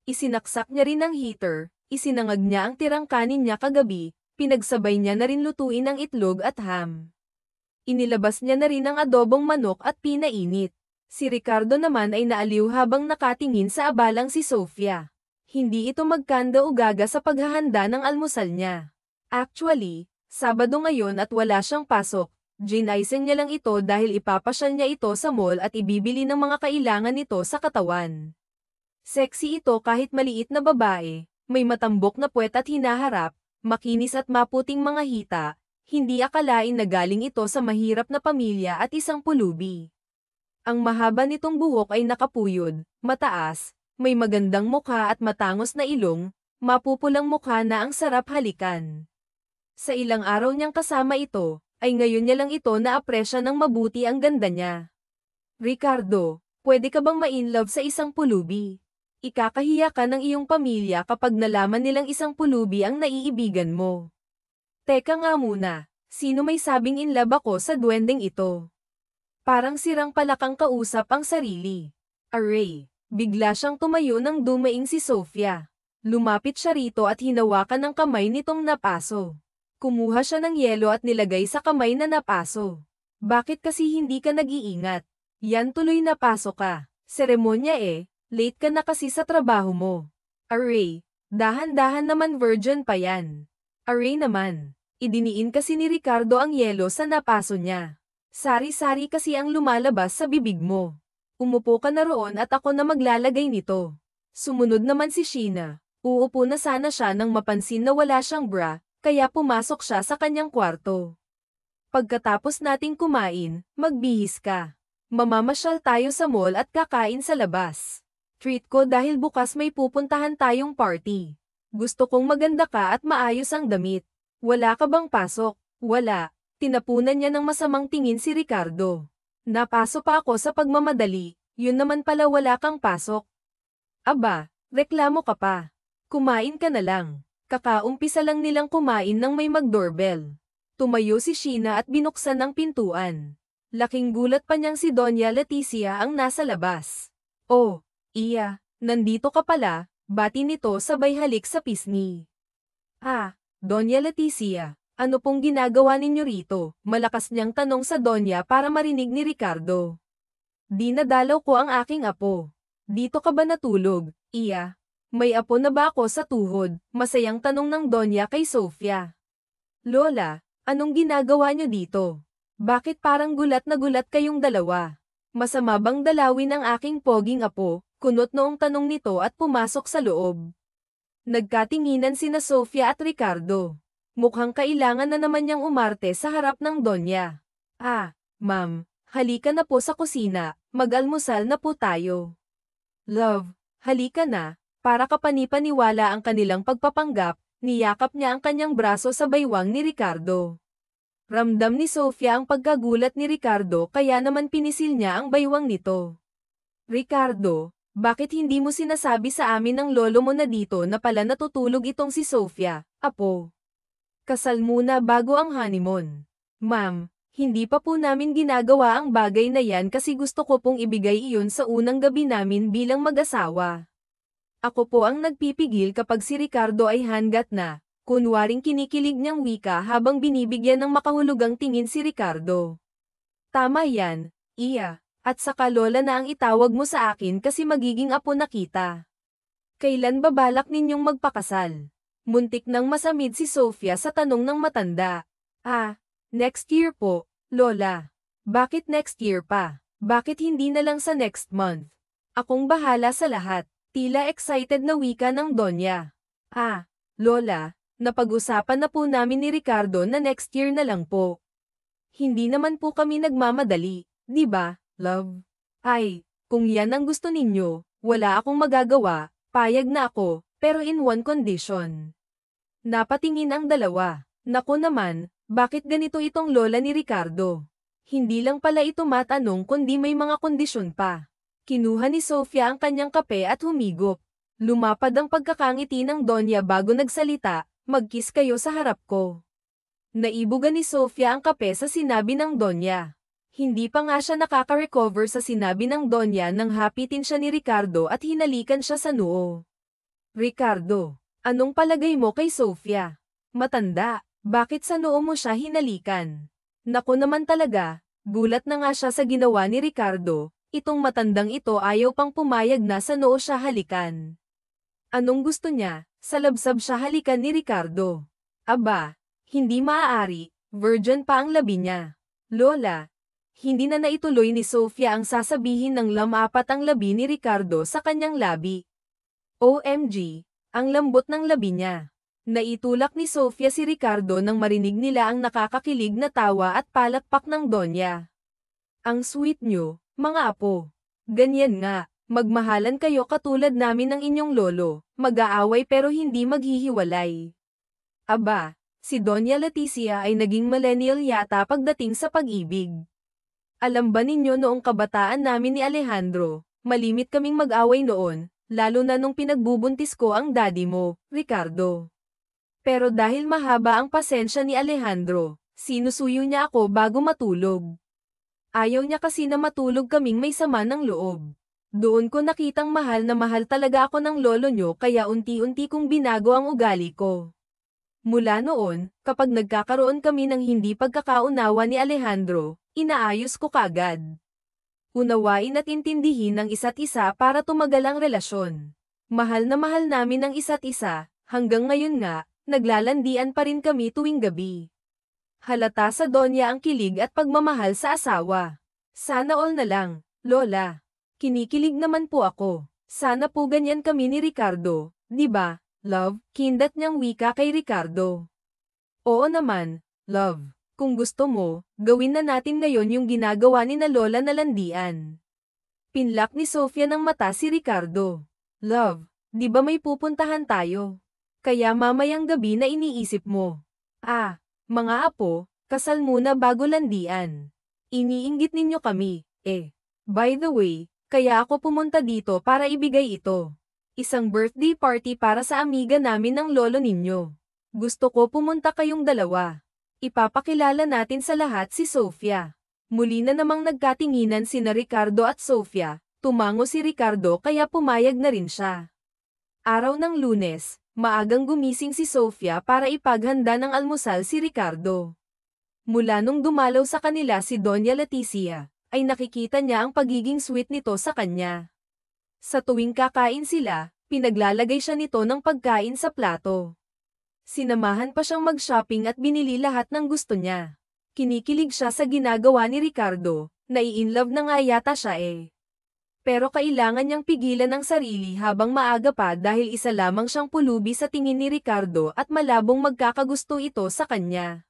Isinaksak niya rin ang heater, isinangag niya ang tirang kanin niya kagabi, pinagsabay niya na rin lutuin ang itlog at ham. Inilabas niya na rin ang adobong manok at pinainit. Si Ricardo naman ay naaliw habang nakatingin sa abalang si Sofia. Hindi ito magkanda o gaga sa paghahanda ng almusal niya. Actually, Sabado ngayon at wala siyang pasok, ginaising niya lang ito dahil ipapasyal niya ito sa mall at ibibili ng mga kailangan nito sa katawan. Sexy ito kahit maliit na babae, may matambok na puwet at hinaharap, makinis at maputing mga hita. Hindi akalain na galing ito sa mahirap na pamilya at isang pulubi. Ang mahaba nitong buhok ay nakapuyod, mataas, may magandang mukha at matangos na ilong, mapupulang mukha na ang sarap halikan. Sa ilang araw niyang kasama ito, ay ngayon niya lang ito na-apresya ng mabuti ang ganda niya. Ricardo, pwede ka bang ma-inlove sa isang pulubi? Ikakahiya ka ng iyong pamilya kapag nalaman nilang isang pulubi ang naiibigan mo. Teka nga muna, sino may sabing in love ako sa duwendeng ito? Parang sirang palakang kausap ang sarili. Aray, bigla siyang tumayo nang dumaing si Sofia. Lumapit siya rito at hinawakan ng kamay nitong napaso. Kumuha siya ng yelo at nilagay sa kamay na napaso. Bakit kasi hindi ka nag-iingat? Yan tuloy napaso ka. Seremonya late ka na kasi sa trabaho mo. Aray, dahan-dahan naman virgin pa yan. Aray naman, idiniin kasi ni Ricardo ang yelo sa napaso niya. Sari-sari kasi ang lumalabas sa bibig mo. Umupo ka na roon at ako na maglalagay nito. Sumunod naman si Sheena. Uupo na sana siya nang mapansin na wala siyang bra, kaya pumasok siya sa kanyang kwarto. Pagkatapos nating kumain, magbihis ka. Mamamasyal tayo sa mall at kakain sa labas. Treat ko dahil bukas may pupuntahan tayong party. Gusto kong maganda ka at maayos ang damit. Wala ka bang pasok? Wala. Tinapunan niya ng masamang tingin si Ricardo. Napaso pa ako sa pagmamadali, yun naman pala wala kang pasok. Aba, reklamo ka pa. Kumain ka na lang. Kakaumpisa lang nilang kumain nang may mag-doorbell. Tumayo si Sheena at binuksan ang pintuan. Laking gulat pa niyang si Doña Leticia ang nasa labas. Oh, iya, nandito ka pala, bati nito sabay halik sa pisngi. Ah, Doña Leticia, ano pong ginagawa ninyo rito? Malakas niyang tanong sa Doña para marinig ni Ricardo. Dinadalaw ko ang aking apo. Dito ka ba natulog, iya? May apo na ba ako sa tuhod? Masayang tanong ng Doña kay Sofia. Lola, anong ginagawa niyo dito? Bakit parang gulat na gulat kayong dalawa? Masama bang dalawin ang aking poging apo? Kunot noong tanong nito at pumasok sa loob. Nagkatinginan sina Sofia at Ricardo. Mukhang kailangan na naman niyang umarte sa harap ng Donya. Ah, ma'am, halika na po sa kusina, mag-almusal na po tayo. Love, halika na, para kapanipaniwala ang kanilang pagpapanggap, niyakap niya ang kanyang braso sa baywang ni Ricardo. Ramdam ni Sofia ang pagkagulat ni Ricardo kaya naman pinisil niya ang baywang nito. Ricardo, bakit hindi mo sinasabi sa amin ng lolo mo na dito na pala natutulog itong si Sofia, apo? Kasal muna bago ang honeymoon. Ma'am, hindi pa po namin ginagawa ang bagay na yan kasi gusto ko pong ibigay iyon sa unang gabi namin bilang mag-asawa. Ako po ang nagpipigil kapag si Ricardo ay hanggat na. Kunwaring kinikilig niyang wika habang binibigyan ng makahulugang tingin si Ricardo. Tama yan, iya, at saka lola na ang itawag mo sa akin kasi magiging apo na kita. Kailan ba balak ninyong magpakasal? Muntik nang masamid si Sofia sa tanong ng matanda. Ah, next year po, lola. Bakit next year pa? Bakit hindi na lang sa next month? Akong bahala sa lahat, tila excited na wika ng Donya. Ah, lola. Napag-usapan na po namin ni Ricardo na next year na lang po. Hindi naman po kami nagmamadali, di ba, love? Ay, kung yan ang gusto ninyo, wala akong magagawa, payag na ako, pero in one condition. Napatingin ang dalawa. Naku naman, bakit ganito itong lola ni Ricardo? Hindi lang pala ito matanong kundi may mga kondisyon pa. Kinuha ni Sofia ang kanyang kape at humigop. Lumapad ang pagkakangiti ng Donya bago nagsalita. Mag-kiss kayo sa harap ko. Naibugan ni Sofia ang kape sa sinabi ng Donya. Hindi pa nga siya nakaka-recover sa sinabi ng Donya nang hapitin siya ni Ricardo at hinalikan siya sa noo. Ricardo, anong palagay mo kay Sofia? Matanda, bakit sa noo mo siya hinalikan? Naku naman talaga, gulat na nga siya sa ginawa ni Ricardo, itong matandang ito ayaw pang pumayag na sa noo siya halikan. Anong gusto niya? Salabsab siya halikan ni Ricardo. Aba, hindi maaari, virgin pa ang labi niya. Lola, hindi na naituloy ni Sofia ang sasabihin ng lamapat ang labi ni Ricardo sa kanyang labi. OMG, ang lambot ng labi niya. Naitulak ni Sofia si Ricardo nang marinig nila ang nakakakilig na tawa at palakpak ng Donya. Ang sweet niyo, mga apo. Ganyan nga. Magmahalan kayo katulad namin ng inyong lolo, mag-aaway pero hindi maghihiwalay. Aba, si Doña Leticia ay naging millennial yata pagdating sa pag-ibig. Alam ba ninyo noong kabataan namin ni Alejandro, malimit kaming mag-away noon, lalo na nung pinagbubuntis ko ang daddy mo, Ricardo. Pero dahil mahaba ang pasensya ni Alejandro, sinusuyo niya ako bago matulog. Ayaw niya kasi na matulog kaming may sama ng loob. Doon ko nakitang mahal na mahal talaga ako ng lolo nyo kaya unti-unti kong binago ang ugali ko. Mula noon, kapag nagkakaroon kami ng hindi pagkakaunawa ni Alejandro, inaayos ko kagad. Unawain at intindihin ang isa't isa para tumagal ang relasyon. Mahal na mahal namin ang isa't isa, hanggang ngayon nga, naglalandian pa rin kami tuwing gabi. Halata sa Donya ang kilig at pagmamahal sa asawa. Sana all na lang, Lola. Kinikilig naman po ako. Sana po ganyan kami ni Ricardo, di ba, love? Kindat niyang wika kay Ricardo. Oo naman, love. Kung gusto mo, gawin na natin ngayon yung ginagawa ni na Lola na landian. Pinlak ni Sofia ng mata si Ricardo. Love, di ba may pupuntahan tayo? Kaya mamayang gabi na iniisip mo. Mga apo, kasal muna bago landian. Iniinggit ninyo kami, eh. By the way, kaya ako pumunta dito para ibigay ito. Isang birthday party para sa amiga namin ng lolo ninyo. Gusto ko pumunta kayong dalawa. Ipapakilala natin sa lahat si Sofia. Muli na namang nagkatinginan sina Ricardo at Sofia, tumango si Ricardo kaya pumayag na rin siya. Araw ng Lunes, maagang gumising si Sofia para ipaghanda ng almusal si Ricardo. Mula nung dumalaw sa kanila si Doña Leticia, ay nakikita niya ang pagiging sweet nito sa kanya. Sa tuwing kakain sila, pinaglalagay siya nito ng pagkain sa plato. Sinamahan pa siyang mag-shopping at binili lahat ng gusto niya. Kinikilig siya sa ginagawa ni Ricardo, nai-inlove na nga yata siya eh. Pero kailangan niyang pigilan ang sarili habang maaga pa dahil isa lamang siyang pulubi sa tingin ni Ricardo at malabong magkakagusto ito sa kanya.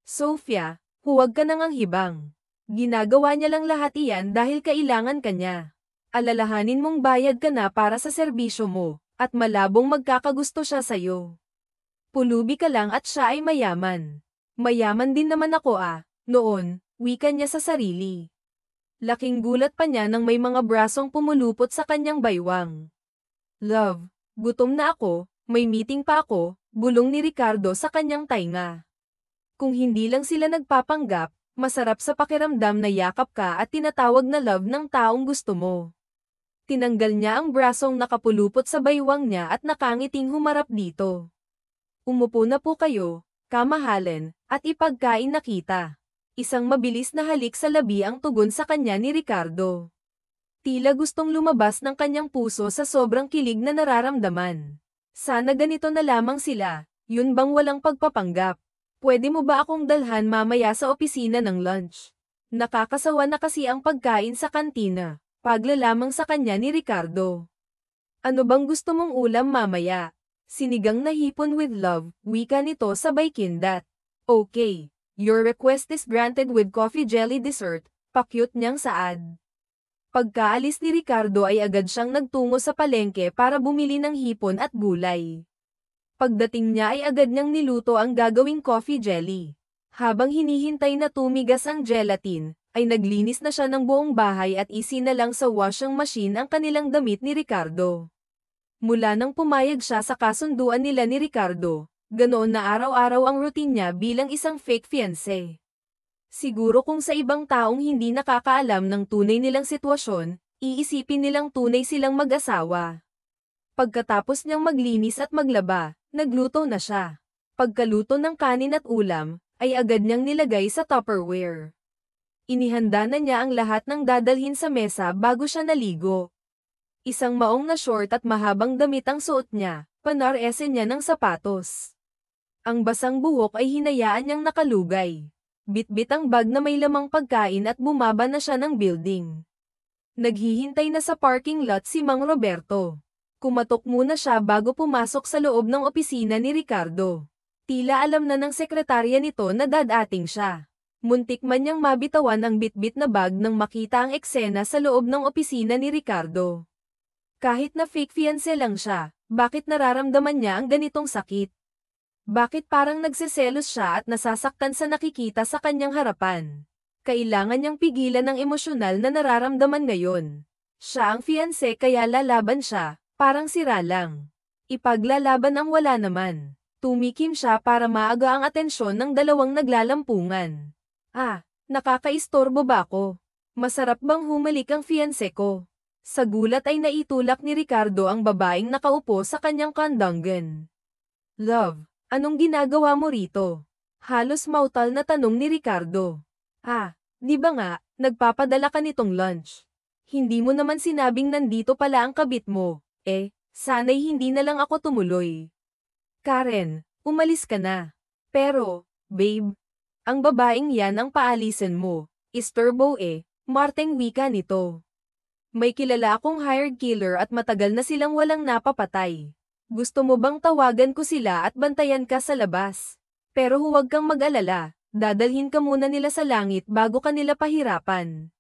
Sofia, huwag ka nang anghibang. Ginagawa niya lang lahat iyan dahil kailangan ka niya. Alalahanin mong bayad ka na para sa serbisyo mo, at malabong magkakagusto siya sa'yo. Pulubi ka lang at siya ay mayaman. Mayaman din naman ako noon, wika niya sa sarili. Laking gulat pa niya nang may mga brasong pumulupot sa kanyang baywang. Love, gutom na ako, may meeting pa ako, bulong ni Ricardo sa kanyang tainga. Kung hindi lang sila nagpapanggap, masarap sa pakiramdam na yakap ka at tinatawag na love ng taong gusto mo. Tinanggal niya ang brasong nakapulupot sa baywang niya at nakangiting humarap dito. Umupo na po kayo, kamahalin, at ipagkain na kita. Isang mabilis na halik sa labi ang tugon sa kanya ni Ricardo. Tila gustong lumabas ng kanyang puso sa sobrang kilig na nararamdaman. Sana ganito na lamang sila, yun bang walang pagpapanggap? Pwede mo ba akong dalhan mamaya sa opisina ng lunch? Nakakasawa na kasi ang pagkain sa kantina, paglalamang sa kanya ni Ricardo. Ano bang gusto mong ulam mamaya? Sinigang na hipon with love, wika nito sabay kindat. Okay, your request is granted with coffee jelly dessert, pakyut niyang saad. Pagkaalis ni Ricardo ay agad siyang nagtungo sa palengke para bumili ng hipon at gulay. Pagdating niya ay agad niyang niluto ang gagawing coffee jelly. Habang hinihintay na tumigas ang gelatin, ay naglinis na siya ng buong bahay at isinalang sa washing machine ang kanilang damit ni Ricardo. Mula nang pumayag siya sa kasunduan nila ni Ricardo, ganoon na araw-araw ang routine niya bilang isang fake fiancé. Siguro kung sa ibang taong hindi nakakaalam ng tunay nilang sitwasyon, iisipin nilang tunay silang mag-asawa. Pagkatapos niyang maglinis at maglaba, nagluto na siya. Pagkaluto ng kanin at ulam, ay agad niyang nilagay sa Tupperware. Inihanda na niya ang lahat ng dadalhin sa mesa bago siya naligo. Isang maong na short at mahabang damit ang suot niya, panaresen niya ng sapatos. Ang basang buhok ay hinayaan niyang nakalugay. Bitbit ang bag na may lamang pagkain at bumaba na siya ng building. Naghihintay na sa parking lot si Mang Roberto. Kumatok muna siya bago pumasok sa loob ng opisina ni Ricardo. Tila alam na ng sekretarya nito na dadating siya. Muntik man niyang mabitawan ang bitbit na bag nang makita ang eksena sa loob ng opisina ni Ricardo. Kahit na fake fiancé lang siya, bakit nararamdaman niya ang ganitong sakit? Bakit parang nagseselos siya at nasasaktan sa nakikita sa kanyang harapan? Kailangan niyang pigilan ang emosyonal na nararamdaman ngayon. Siya ang fiancé kaya lalaban siya. Parang sira lang. Ipaglalaban ang wala naman. Tumikim siya para maaga ang atensyon ng dalawang naglalampungan. Nakakaistorbo ba ako? Masarap bang humalik ang fiancé ko? Sa gulat ay naitulak ni Ricardo ang babaeng nakaupo sa kanyang kandangan. Love, anong ginagawa mo rito? Halos mautal na tanong ni Ricardo. Di ba nga, nagpapadala ka nitong lunch? Hindi mo naman sinabing nandito pala ang kabit mo. Sana'y hindi na lang ako tumuloy. Karen, umalis ka na. Pero, babe, ang babaeng yan ang paalisin mo. Istorbo Marteng wika nito. May kilala akong hired killer at matagal na silang walang napapatay. Gusto mo bang tawagan ko sila at bantayan ka sa labas? Pero huwag kang mag-alala, dadalhin ka muna nila sa langit bago ka nila pahirapan.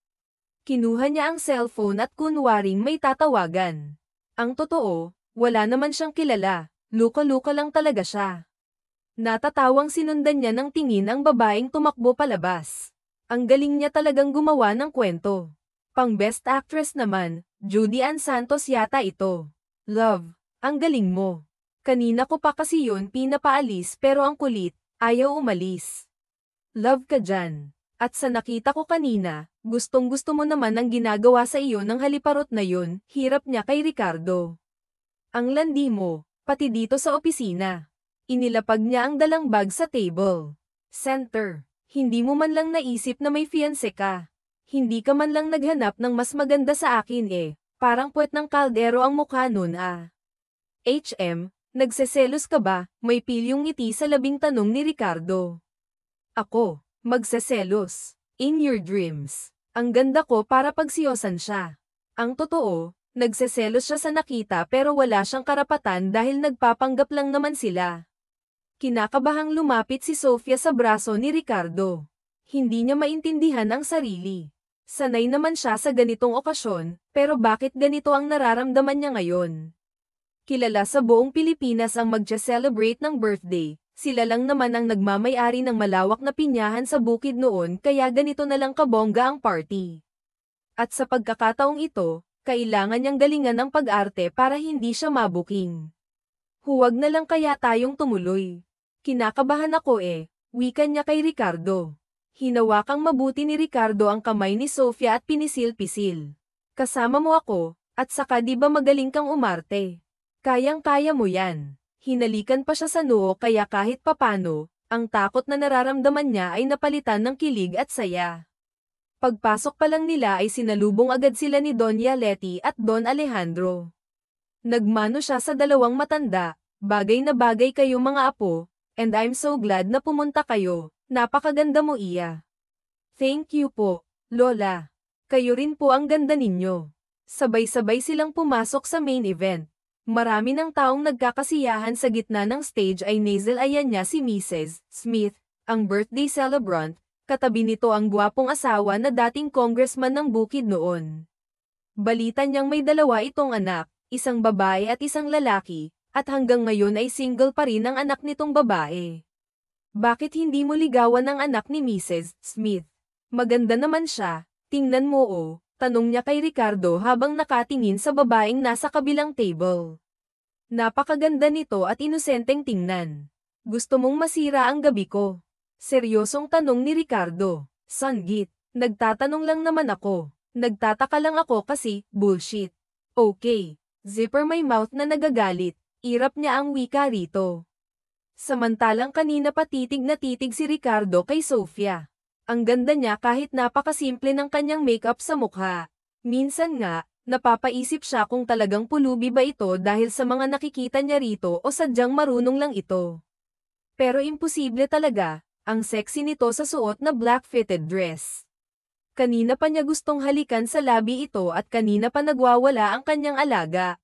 Kinuha niya ang cellphone at kunwaring may tatawagan. Ang totoo, wala naman siyang kilala, luka-luka lang talaga siya. Natatawang sinundan niya ng tingin ang babaeng tumakbo palabas. Ang galing niya talagang gumawa ng kwento. Pang Best Actress naman, Judy Ann Santos yata ito. Love, ang galing mo. Kanina ko pa kasi yun pinapaalis pero ang kulit, ayaw umalis. Love ka dyan. At sa nakita ko kanina, gustong-gusto mo naman ang ginagawa sa iyo ng haliparot na yun, hirap niya kay Ricardo. Ang landi mo, pati dito sa opisina. Inilapag niya ang dalang bag sa table. Center, hindi mo man lang naisip na may fiancé ka. Hindi ka man lang naghanap ng mas maganda sa akin parang puwet ng kaldero ang mukha nun nagseselos ka ba? May pilyong ngiti sa labing tanong ni Ricardo. Ako, magseselos. In your dreams. Ang ganda ko para pagsiyosan siya. Ang totoo, nagseselos siya sa nakita pero wala siyang karapatan dahil nagpapanggap lang naman sila. Kinakabahang lumapit si Sofia sa braso ni Ricardo. Hindi niya maintindihan ang sarili. Sanay naman siya sa ganitong okasyon, pero bakit ganito ang nararamdaman niya ngayon? Kilala sa buong Pilipinas ang magse-celebrate ng birthday, sila lang naman ang nagmamay-ari ng malawak na pinyahan sa bukid noon kaya ganito na lang kabongga ang party. At sa pagkakataong ito, kailangan niyang galingan ang pag-arte para hindi siya mabuking. Huwag na lang kaya tayong tumuloy. Kinakabahan ako wika niya kay Ricardo. Hinawakang mabuti ni Ricardo ang kamay ni Sofia at pinisil-pisil. Kasama mo ako, at saka di ba magaling kang umarte? Kayang-kaya mo yan. Hinalikan pa siya sa noo kaya kahit papano, ang takot na nararamdaman niya ay napalitan ng kilig at saya. Pagpasok pa lang nila ay sinalubong agad sila ni Doña Leti at Don Alejandro. Nagmano siya sa dalawang matanda, bagay na bagay kayo mga apo, and I'm so glad na pumunta kayo, napakaganda mo iya. Thank you po, Lola. Kayo rin po ang ganda ninyo. Sabay-sabay silang pumasok sa main event. Marami ng taong nagkakasiyahan sa gitna ng stage ay nasal-ayan niya si Mrs. Smith, ang birthday celebrant, katabi nito ang gwapong asawa na dating congressman ng bukid noon. Balita niyang may dalawa itong anak, isang babae at isang lalaki, at hanggang ngayon ay single pa rin ang anak nitong babae. Bakit hindi mo ligawan ang anak ni Mrs. Smith? Maganda naman siya, tingnan mo tanong niya kay Ricardo habang nakatingin sa babaeng nasa kabilang table. Napakaganda nito at inosenteng tingnan. Gusto mong masira ang gabi ko? Seryosong tanong ni Ricardo. Sanggit, nagtatanong lang naman ako. Nagtataka lang ako kasi, bullshit. Okay, zipper my mouth na nagagalit. Irap niya ang wika rito. Samantalang kanina pa titig na titig si Ricardo kay Sofia. Ang ganda niya kahit napakasimple ng kanyang makeup sa mukha. Minsan nga, napapaisip siya kung talagang pulubi ba ito dahil sa mga nakikita niya rito o sadyang marunong lang ito. Pero imposible talaga, ang sexy nito sa suot na black fitted dress. Kanina pa niya gustong halikan sa labi ito at kanina pa nagwawala ang kanyang alaga.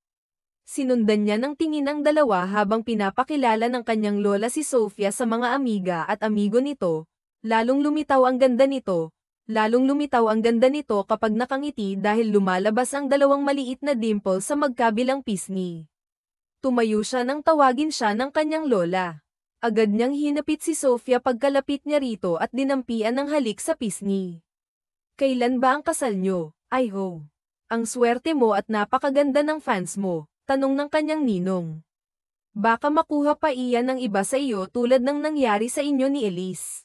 Sinundan niya ng tingin ang dalawa habang pinapakilala ng kanyang lola si Sofia sa mga amiga at amigo nito. Lalong lumitaw ang ganda nito. Lalong lumitaw ang ganda nito kapag nakangiti dahil lumalabas ang dalawang maliit na dimple sa magkabilang pisngi. Tumayo siya nang tawagin siya ng kanyang lola. Agad niyang hinapit si Sofia pagkalapit niya rito at dinampian ng halik sa pisngi. Kailan ba ang kasal niyo? Ay ho. Ang swerte mo at napakaganda ng fans mo. Tanong ng kanyang ninong. Baka makuha pa iyan ng iba sa iyo tulad ng nangyari sa inyo ni Elise.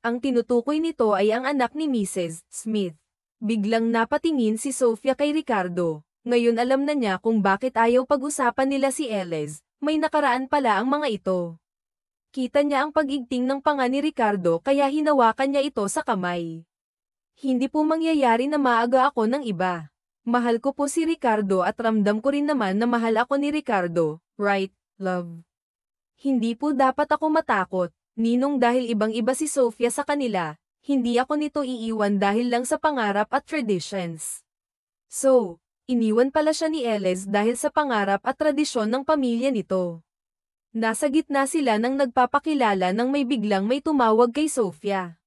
Ang tinutukoy nito ay ang anak ni Mrs. Smith. Biglang napatingin si Sofia kay Ricardo. Ngayon alam na niya kung bakit ayaw pag-usapan nila si Elise. May nakaraan pala ang mga ito. Kita niya ang pag-igting ng panga ni Ricardo kaya hinawakan niya ito sa kamay. Hindi po mangyayari na maaga ako ng iba. Mahal ko po si Ricardo at ramdam ko rin naman na mahal ako ni Ricardo, right, love? Hindi po dapat ako matakot, ninong dahil ibang-iba si Sofia sa kanila, hindi ako nito iiwan dahil lang sa pangarap at traditions. So, iniwan pala siya ni Elise dahil sa pangarap at tradisyon ng pamilya nito. Nasa gitna sila nang nagpapakilala nang may tumawag kay Sofia.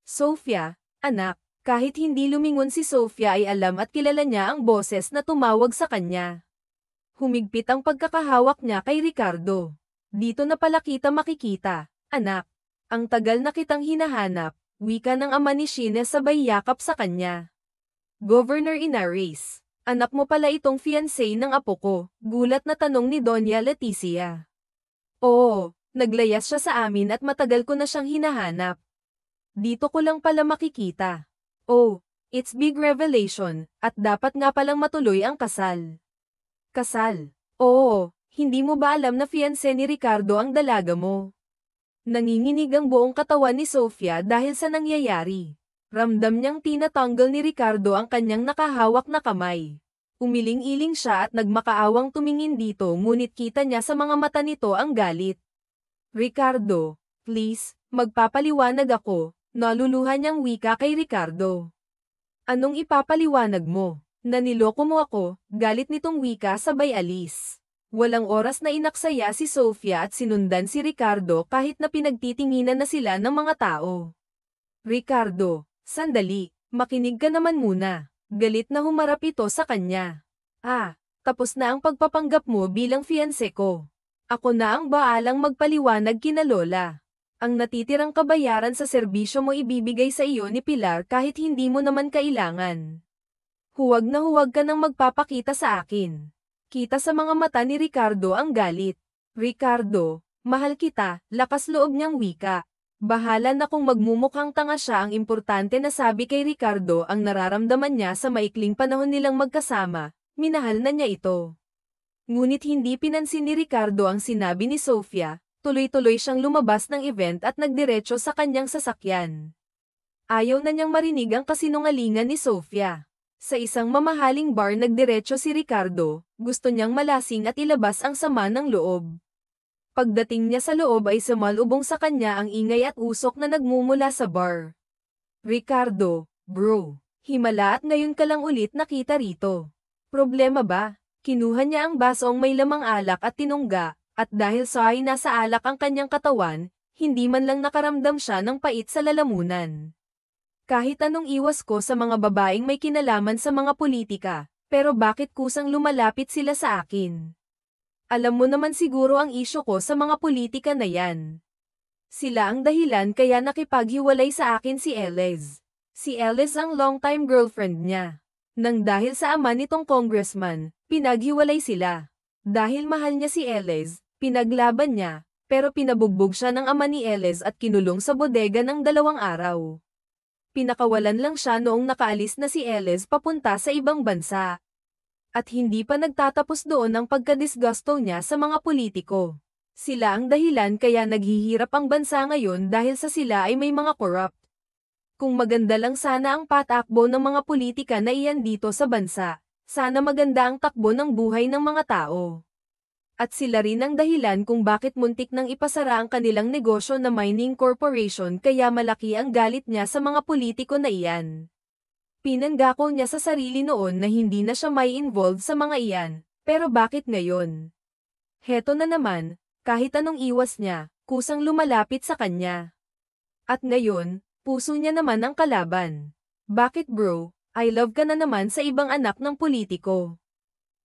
Sofia, anak, kahit hindi lumingon si Sofia ay alam at kilala niya ang boses na tumawag sa kanya. Humigpit ang pagkakahawak niya kay Ricardo. Dito na pala kita makikita, anak. Ang tagal na kitang hinahanap, wika ng ama ni Sheena sabay yakap sa kanya. Governor Inares, anak mo pala itong fiancé ng apo ko, gulat na tanong ni Doña Leticia. Oo, naglayas siya sa amin at matagal ko na siyang hinahanap. Dito ko lang pala makikita. Oh, it's big revelation, at dapat nga palang matuloy ang kasal. Kasal? Oo, hindi mo ba alam na fiancé ni Ricardo ang dalaga mo? Nanginginig ang buong katawan ni Sofia dahil sa nangyayari. Ramdam niyang tinatanggal ni Ricardo ang kanyang nakahawak na kamay. Umiling-iling siya at nagmakaawang tumingin dito ngunit kita niya sa mga mata nito ang galit. Ricardo, please, magpapaliwanag ako. Naluluhan niyang wika kay Ricardo. Anong ipapaliwanag mo? Naniloko mo ako, galit nitong wika sabay alis. Walang oras na inaksaya si Sofia at sinundan si Ricardo kahit na pinagtitinginan na sila ng mga tao. Ricardo, sandali, makinig ka naman muna. Galit na humarap ito sa kanya. Tapos na ang pagpapanggap mo bilang fiancé ko. Ako na ang baalang magpaliwanag kina Lola. Ang natitirang kabayaran sa serbisyo mo ibibigay sa iyo ni Pilar kahit hindi mo naman kailangan. Huwag na huwag ka nang magpapakita sa akin. Kita sa mga mata ni Ricardo ang galit. Ricardo, mahal kita, lakas loob niyang wika. Bahala na kung magmumukhang tanga siya ang importante na sabi kay Ricardo ang nararamdaman niya sa maikling panahon nilang magkasama, minahal na niya ito. Ngunit hindi pinansin ni Ricardo ang sinabi ni Sofia. Tuloy-tuloy siyang lumabas ng event at nagdiretso sa kanyang sasakyan. Ayaw na niyang marinig ang kasinungalingan ni Sofia. Sa isang mamahaling bar nagdiretso si Ricardo, gusto niyang malasing at ilabas ang sama ng loob. Pagdating niya sa loob ay sumalubong sa kanya ang ingay at usok na nagmumula sa bar. Ricardo, bro, himala at ngayon ka lang ulit nakita rito. Problema ba? Kinuha niya ang basong may lamang alak at tinungga. At dahil sa ay nasa alak ang kanyang katawan, hindi man lang nakaramdam siya ng pait sa lalamunan. Kahit anong iwas ko sa mga babaeng may kinalaman sa mga politika, pero bakit kusang lumalapit sila sa akin? Alam mo naman siguro ang isyo ko sa mga politika na yan. Sila ang dahilan kaya nakipaghiwalay sa akin si Elise. Si Elise ang long-time girlfriend niya. Nang dahil sa ama nitong congressman, pinaghiwalay sila. Dahil mahal niya si Elise, pinaglaban niya, pero pinabugbog siya ng ama ni Elise at kinulong sa bodega ng 2 araw. Pinakawalan lang siya noong nakaalis na si Elise papunta sa ibang bansa. At hindi pa nagtatapos doon ang pagkadisgusto niya sa mga politiko. Sila ang dahilan kaya naghihirap ang bansa ngayon dahil sa sila ay may mga corrupt. Kung maganda lang sana ang patakbo ng mga politika na iyan dito sa bansa. Sana maganda ang takbo ng buhay ng mga tao. At sila rin ang dahilan kung bakit muntik nang ipasara ang kanilang negosyo na mining corporation kaya malaki ang galit niya sa mga politiko na iyan. Pinanggako niya sa sarili noon na hindi na siya may involved sa mga iyan, pero bakit ngayon? Heto na naman, kahit anong iwas niya, kusang lumalapit sa kanya. At ngayon, puso niya naman ang kalaban. Bakit bro? I love ka na naman sa ibang anak ng politiko.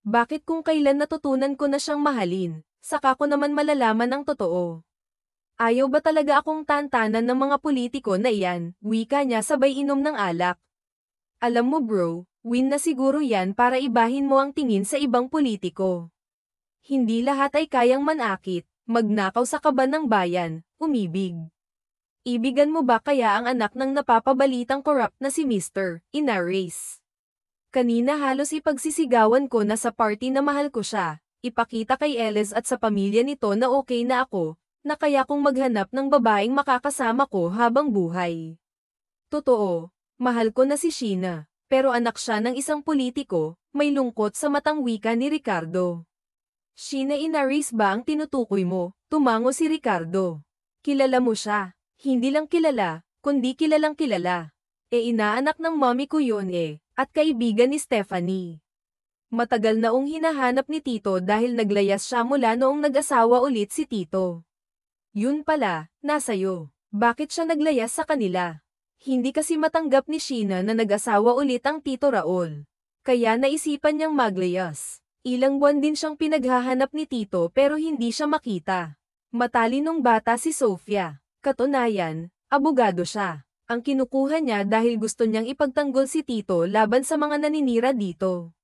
Bakit kung kailan natutunan ko na siyang mahalin, saka ko naman malalaman ang totoo? Ayaw ba talaga akong tantanan ng mga politiko na iyan, wika niya sabay inom ng alak. Alam mo bro, win na siguro yan para ibahin mo ang tingin sa ibang politiko. Hindi lahat ay kayang manakit, magnakaw sa kaban ng bayan, umibig. Ibigan mo ba kaya ang anak ng napapabalitang corrupt na si Mr. Inares? Kanina halos ipagsisigawan ko na sa party na mahal ko siya, ipakita kay Elis at sa pamilya nito na okay na ako, na kaya kong maghanap ng babaeng makakasama ko habang buhay. Totoo, mahal ko na si Sheena, pero anak siya ng isang politiko, may lungkot sa matang wika ni Ricardo. Sheena Inares ba ang tinutukoy mo? Tumango si Ricardo. Kilala mo siya. Hindi lang kilala, kundi kilalang kilala. Inaanak ng mommy ko yun at kaibigan ni Stephanie. Matagal na hinahanap ni Tito dahil naglayas siya mula noong nag-asawa ulit si Tito. Yun pala, nasa'yo. Bakit siya naglayas sa kanila? Hindi kasi matanggap ni Sheena na nag-asawa ulit ang Tito Raul. Kaya naisipan niyang maglayas. Ilang buwan din siyang pinaghahanap ni Tito pero hindi siya makita. Matalinong bata si Sofia. Katunayan, abogado siya. Ang kinukuha niya dahil gusto niyang ipagtanggol si Tito laban sa mga naninira dito.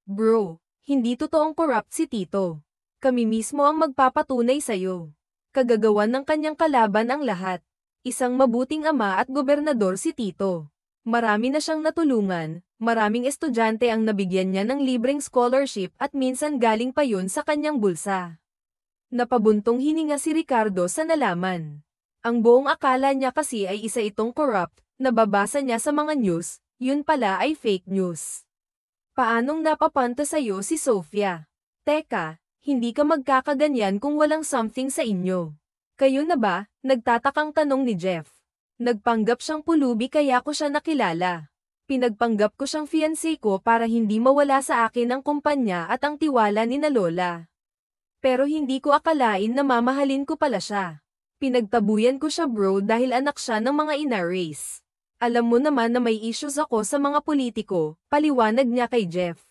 Bro, hindi totoong corrupt si Tito. Kami mismo ang magpapatunay sa'yo. Kagagawan ng kanyang kalaban ang lahat. Isang mabuting ama at gobernador si Tito. Marami na siyang natulungan, maraming estudyante ang nabigyan niya ng libreng scholarship at minsan galing pa yun sa kanyang bulsa. Napabuntong hininga si Ricardo sa nalaman. Ang buong akala niya kasi ay isa itong corrupt, nababasa niya sa mga news, yun pala ay fake news. Paanong napapanta sa'yo si Sofia? Teka, hindi ka magkakaganyan kung walang something sa inyo. Kayo na ba? Nagtatakang tanong ni Jeff. Nagpanggap siyang pulubi kaya ko siya nakilala. Pinagpanggap ko siyang fiancé ko para hindi mawala sa akin ang kumpanya at ang tiwala ni na Lola. Pero hindi ko akalain na mamahalin ko pala siya. Pinagtabuyan ko siya bro dahil anak siya ng mga Inares. Alam mo naman na may issues ako sa mga politiko, paliwanag niya kay Jeff.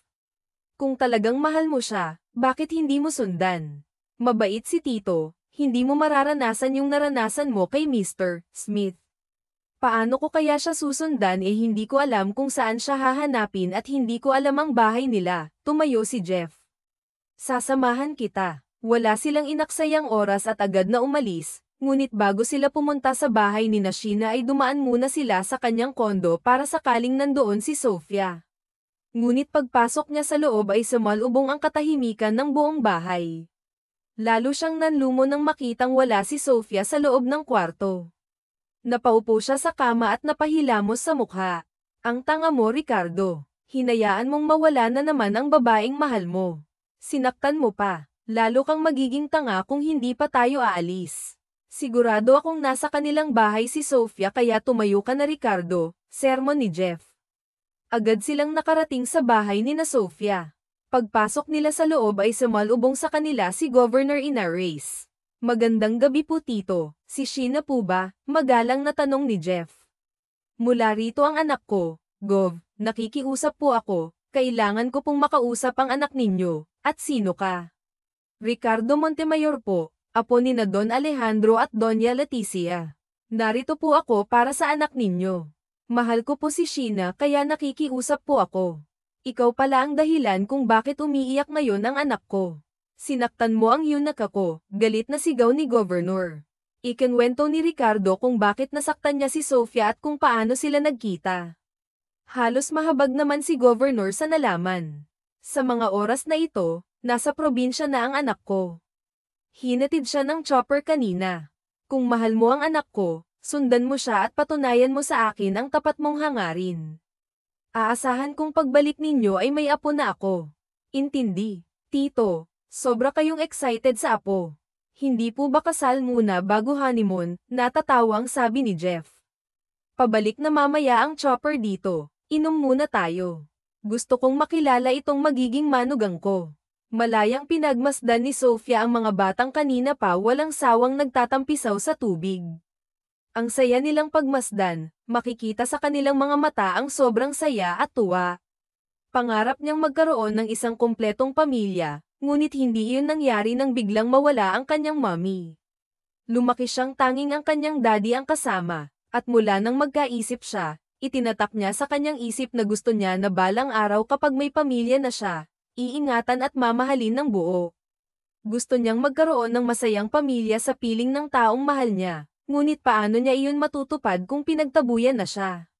Kung talagang mahal mo siya, bakit hindi mo sundan? Mabait si Tito, hindi mo mararanasan yung naranasan mo kay Mr. Smith. Paano ko kaya siya susundan hindi ko alam kung saan siya hahanapin at hindi ko alam ang bahay nila, tumayo si Jeff. Sasamahan kita. Wala silang inaksayang oras at agad na umalis. Ngunit bago sila pumunta sa bahay ni Sheena ay dumaan muna sila sa kanyang kondo para sakaling nandoon si Sofia. Ngunit pagpasok niya sa loob ay sumalubong ang katahimikan ng buong bahay. Lalo siyang nanlumo nang makitang wala si Sofia sa loob ng kwarto. Napaupo siya sa kama at napahilamos sa mukha. Ang tanga mo Ricardo, hinayaan mong mawala na naman ang babaeng mahal mo. Sinaktan mo pa, lalo kang magiging tanga kung hindi pa tayo aalis. Sigurado akong nasa kanilang bahay si Sofia kaya tumayo ka na Ricardo, sermon ni Jeff. Agad silang nakarating sa bahay ni na Sofia. Pagpasok nila sa loob ay sumalubong sa kanila si Governor Inares. Magandang gabi po Tito, si Sheena po ba? Magalang na tanong ni Jeff. Mula rito ang anak ko, Gov, nakikiusap po ako, kailangan ko pong makausap ang anak ninyo, at sino ka? Ricardo Montemayor po. Apo ni na Don Alejandro at Doña Leticia. Narito po ako para sa anak ninyo. Mahal ko po si Sheena kaya nakikiusap po ako. Ikaw pala ang dahilan kung bakit umiiyak ngayon ang anak ko. Sinaktan mo ang yunak ako, galit na sigaw ni Governor. Ikinwento ni Ricardo kung bakit nasaktan niya si Sofia at kung paano sila nagkita. Halos mahabag naman si Governor sa nalaman. Sa mga oras na ito, nasa probinsya na ang anak ko. Hinatid siya ng chopper kanina. Kung mahal mo ang anak ko, sundan mo siya at patunayan mo sa akin ang tapat mong hangarin. Aasahan kong pagbalik ninyo ay may apo na ako. Intindi, Tito, sobra kayong excited sa apo. Hindi po ba kasal muna bago honeymoon? Natatawang sabi ni Jeff. Pabalik na mamaya ang chopper dito, inom muna tayo. Gusto kong makilala itong magiging manugang ko. Malayang pinagmasdan ni Sofia ang mga batang kanina pa walang sawang nagtatampisaw sa tubig. Ang saya nilang pagmasdan, makikita sa kanilang mga mata ang sobrang saya at tuwa. Pangarap niyang magkaroon ng isang kumpletong pamilya, ngunit hindi iyon nangyari nang biglang mawala ang kanyang mommy. Lumaki siyang tanging ang kanyang daddy ang kasama, at mula nang magkaisip siya, itinatak niya sa kanyang isip na gusto niya na balang araw kapag may pamilya na siya, iingatan at mamahalin ng buo. Gusto niyang magkaroon ng masayang pamilya sa piling ng taong mahal niya, ngunit paano niya iyon matutupad kung pinagtabuyan na siya?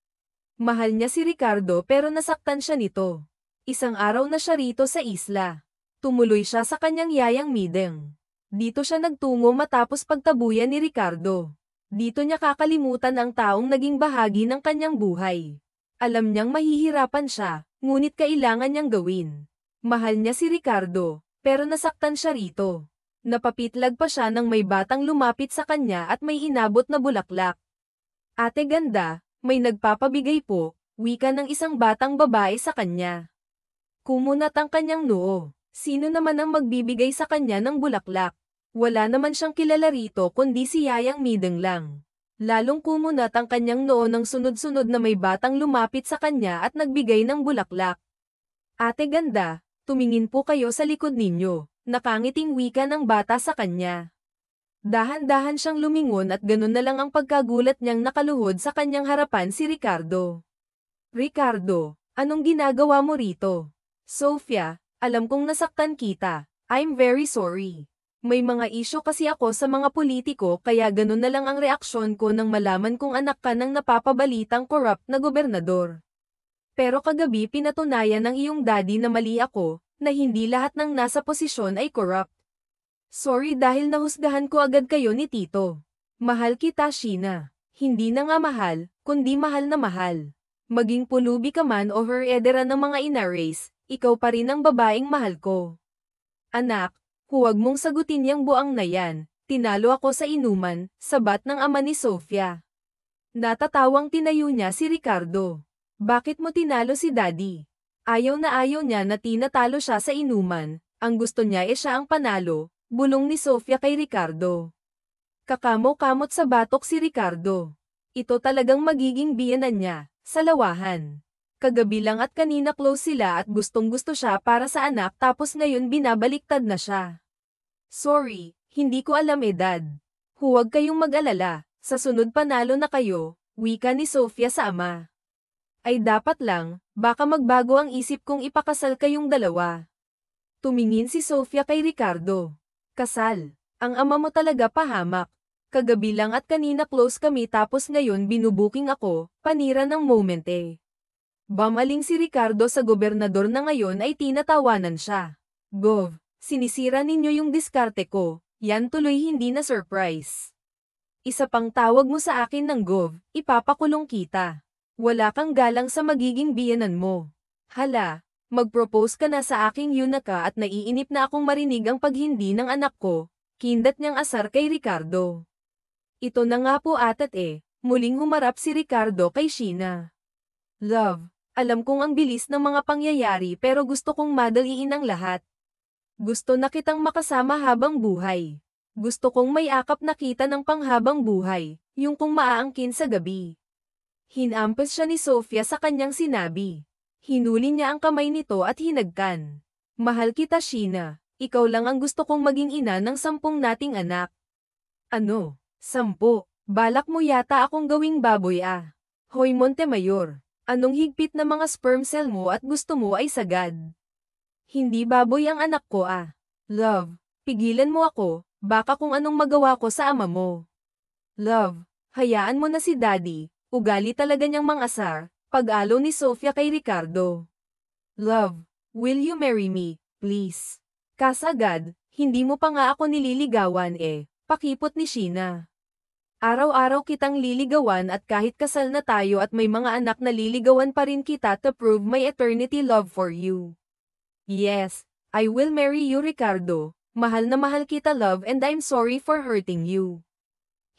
Mahal niya si Ricardo pero nasaktan siya nito. Isang araw na siya rito sa isla. Tumuloy siya sa kanyang yayang Mideng. Dito siya nagtungo matapos pagtabuyan ni Ricardo. Dito niya kakalimutan ang taong naging bahagi ng kanyang buhay. Alam niyang mahihirapan siya, ngunit kailangan niyang gawin. Mahal niya si Ricardo, pero nasaktan siya rito. Napapitlag pa siya nang may batang lumapit sa kanya at may inabot na bulaklak. Ate ganda, may nagpapabigay po, wika ng isang batang babae sa kanya. Kumunat ang kanyang noo. Sino naman ang magbibigay sa kanya ng bulaklak? Wala naman siyang kilala rito kundi si Yayang Mideng lang. Lalong kumunat ang kanyang noo ng sunod-sunod na may batang lumapit sa kanya at nagbigay ng bulaklak. Ate ganda, tumingin po kayo sa likod ninyo, nakangiting wika ng bata sa kanya. Dahan-dahan siyang lumingon at ganun na lang ang pagkagulat niyang nakaluhod sa kanyang harapan si Ricardo. Ricardo, anong ginagawa mo rito? Sofia, alam kong nasaktan kita. I'm very sorry. May mga isyo kasi ako sa mga politiko kaya ganun na lang ang reaksyon ko nang malaman kong anak ka ng napapabalitang corrupt na gobernador. Pero kagabi pinatunayan ng iyong daddy na mali ako, na hindi lahat ng nasa posisyon ay corrupt. Sorry dahil nahusgahan ko agad kayo ni Tito. Mahal kita, Sheena. Hindi na nga mahal, kundi mahal na mahal. Maging pulubi ka man o her-edera ng mga ina-race, ikaw pa rin ang babaeng mahal ko. Anak, huwag mong sagutin yang buang na yan. Tinalo ako sa inuman, sabat ng ama ni Sofia. Natatawang tinayo niya si Ricardo. Bakit mo tinalo si Daddy? Ayaw niya na tinatalo siya sa inuman, ang gusto niya siya ang panalo. Bulong ni Sofia kay Ricardo. Kakamo-kamot sa batok si Ricardo. Ito talagang magiging biyenan niya, sa lawahan. Kagabi lang at kanina close sila at gustong-gusto siya para sa anak tapos ngayon binabaliktad na siya. Sorry, hindi ko alam edad. Huwag kayong mag-alala, sa sunod panalo na kayo, wika ni Sofia sa ama. Ay dapat lang, baka magbago ang isip kong ipakasal kayong dalawa. Tumingin si Sofia kay Ricardo. Kasal. Ang ama mo talaga pahamak. Kagabi lang at kanina close kami tapos ngayon binubuking ako, panira ng moment eh. Bamaling si Ricardo sa gobernador na ngayon ay tinatawanan siya. Gov, sinisira ninyo yung diskarte ko, yan tuloy hindi na surprise. Isa pang tawag mo sa akin ng Gov, ipapakulong kita. Wala kang galang sa magiging biyenan mo. Hala. Mag-propose ka na sa aking yunaka at naiinip na akong marinig ang paghindi ng anak ko, kindat niyang asar kay Ricardo. Ito na nga po atat muling humarap si Ricardo kay Sheena. Love, alam kong ang bilis ng mga pangyayari pero gusto kong madaliin ang lahat. Gusto na kitang makasama habang buhay. Gusto kong may akap na kita ng panghabang buhay, yung kung maaangkin sa gabi. Hinampas siya ni Sofia sa kanyang sinabi. Hinuli niya ang kamay nito at hinagkan. Mahal kita, Sheena. Ikaw lang ang gusto kong maging ina ng 10 nating anak. Ano? 10? Balak mo yata akong gawing baboy ah. Hoy Montemayor. Anong higpit na mga sperm cell mo at gusto mo ay sagad? Hindi baboy ang anak ko ah. Love, pigilan mo ako, baka kung anong magawa ko sa ama mo. Love, hayaan mo na si Daddy, ugali talaga niyang mangasar. Pag-alo ni Sofia kay Ricardo. Love, will you marry me, please? Kasagad, hindi mo pa nga ako nililigawan pakipot ni Sheena. Araw-araw kitang liligawan at kahit kasal na tayo at may mga anak na liligawan pa rin kita to prove my eternity love for you. Yes, I will marry you Ricardo, mahal na mahal kita love and I'm sorry for hurting you.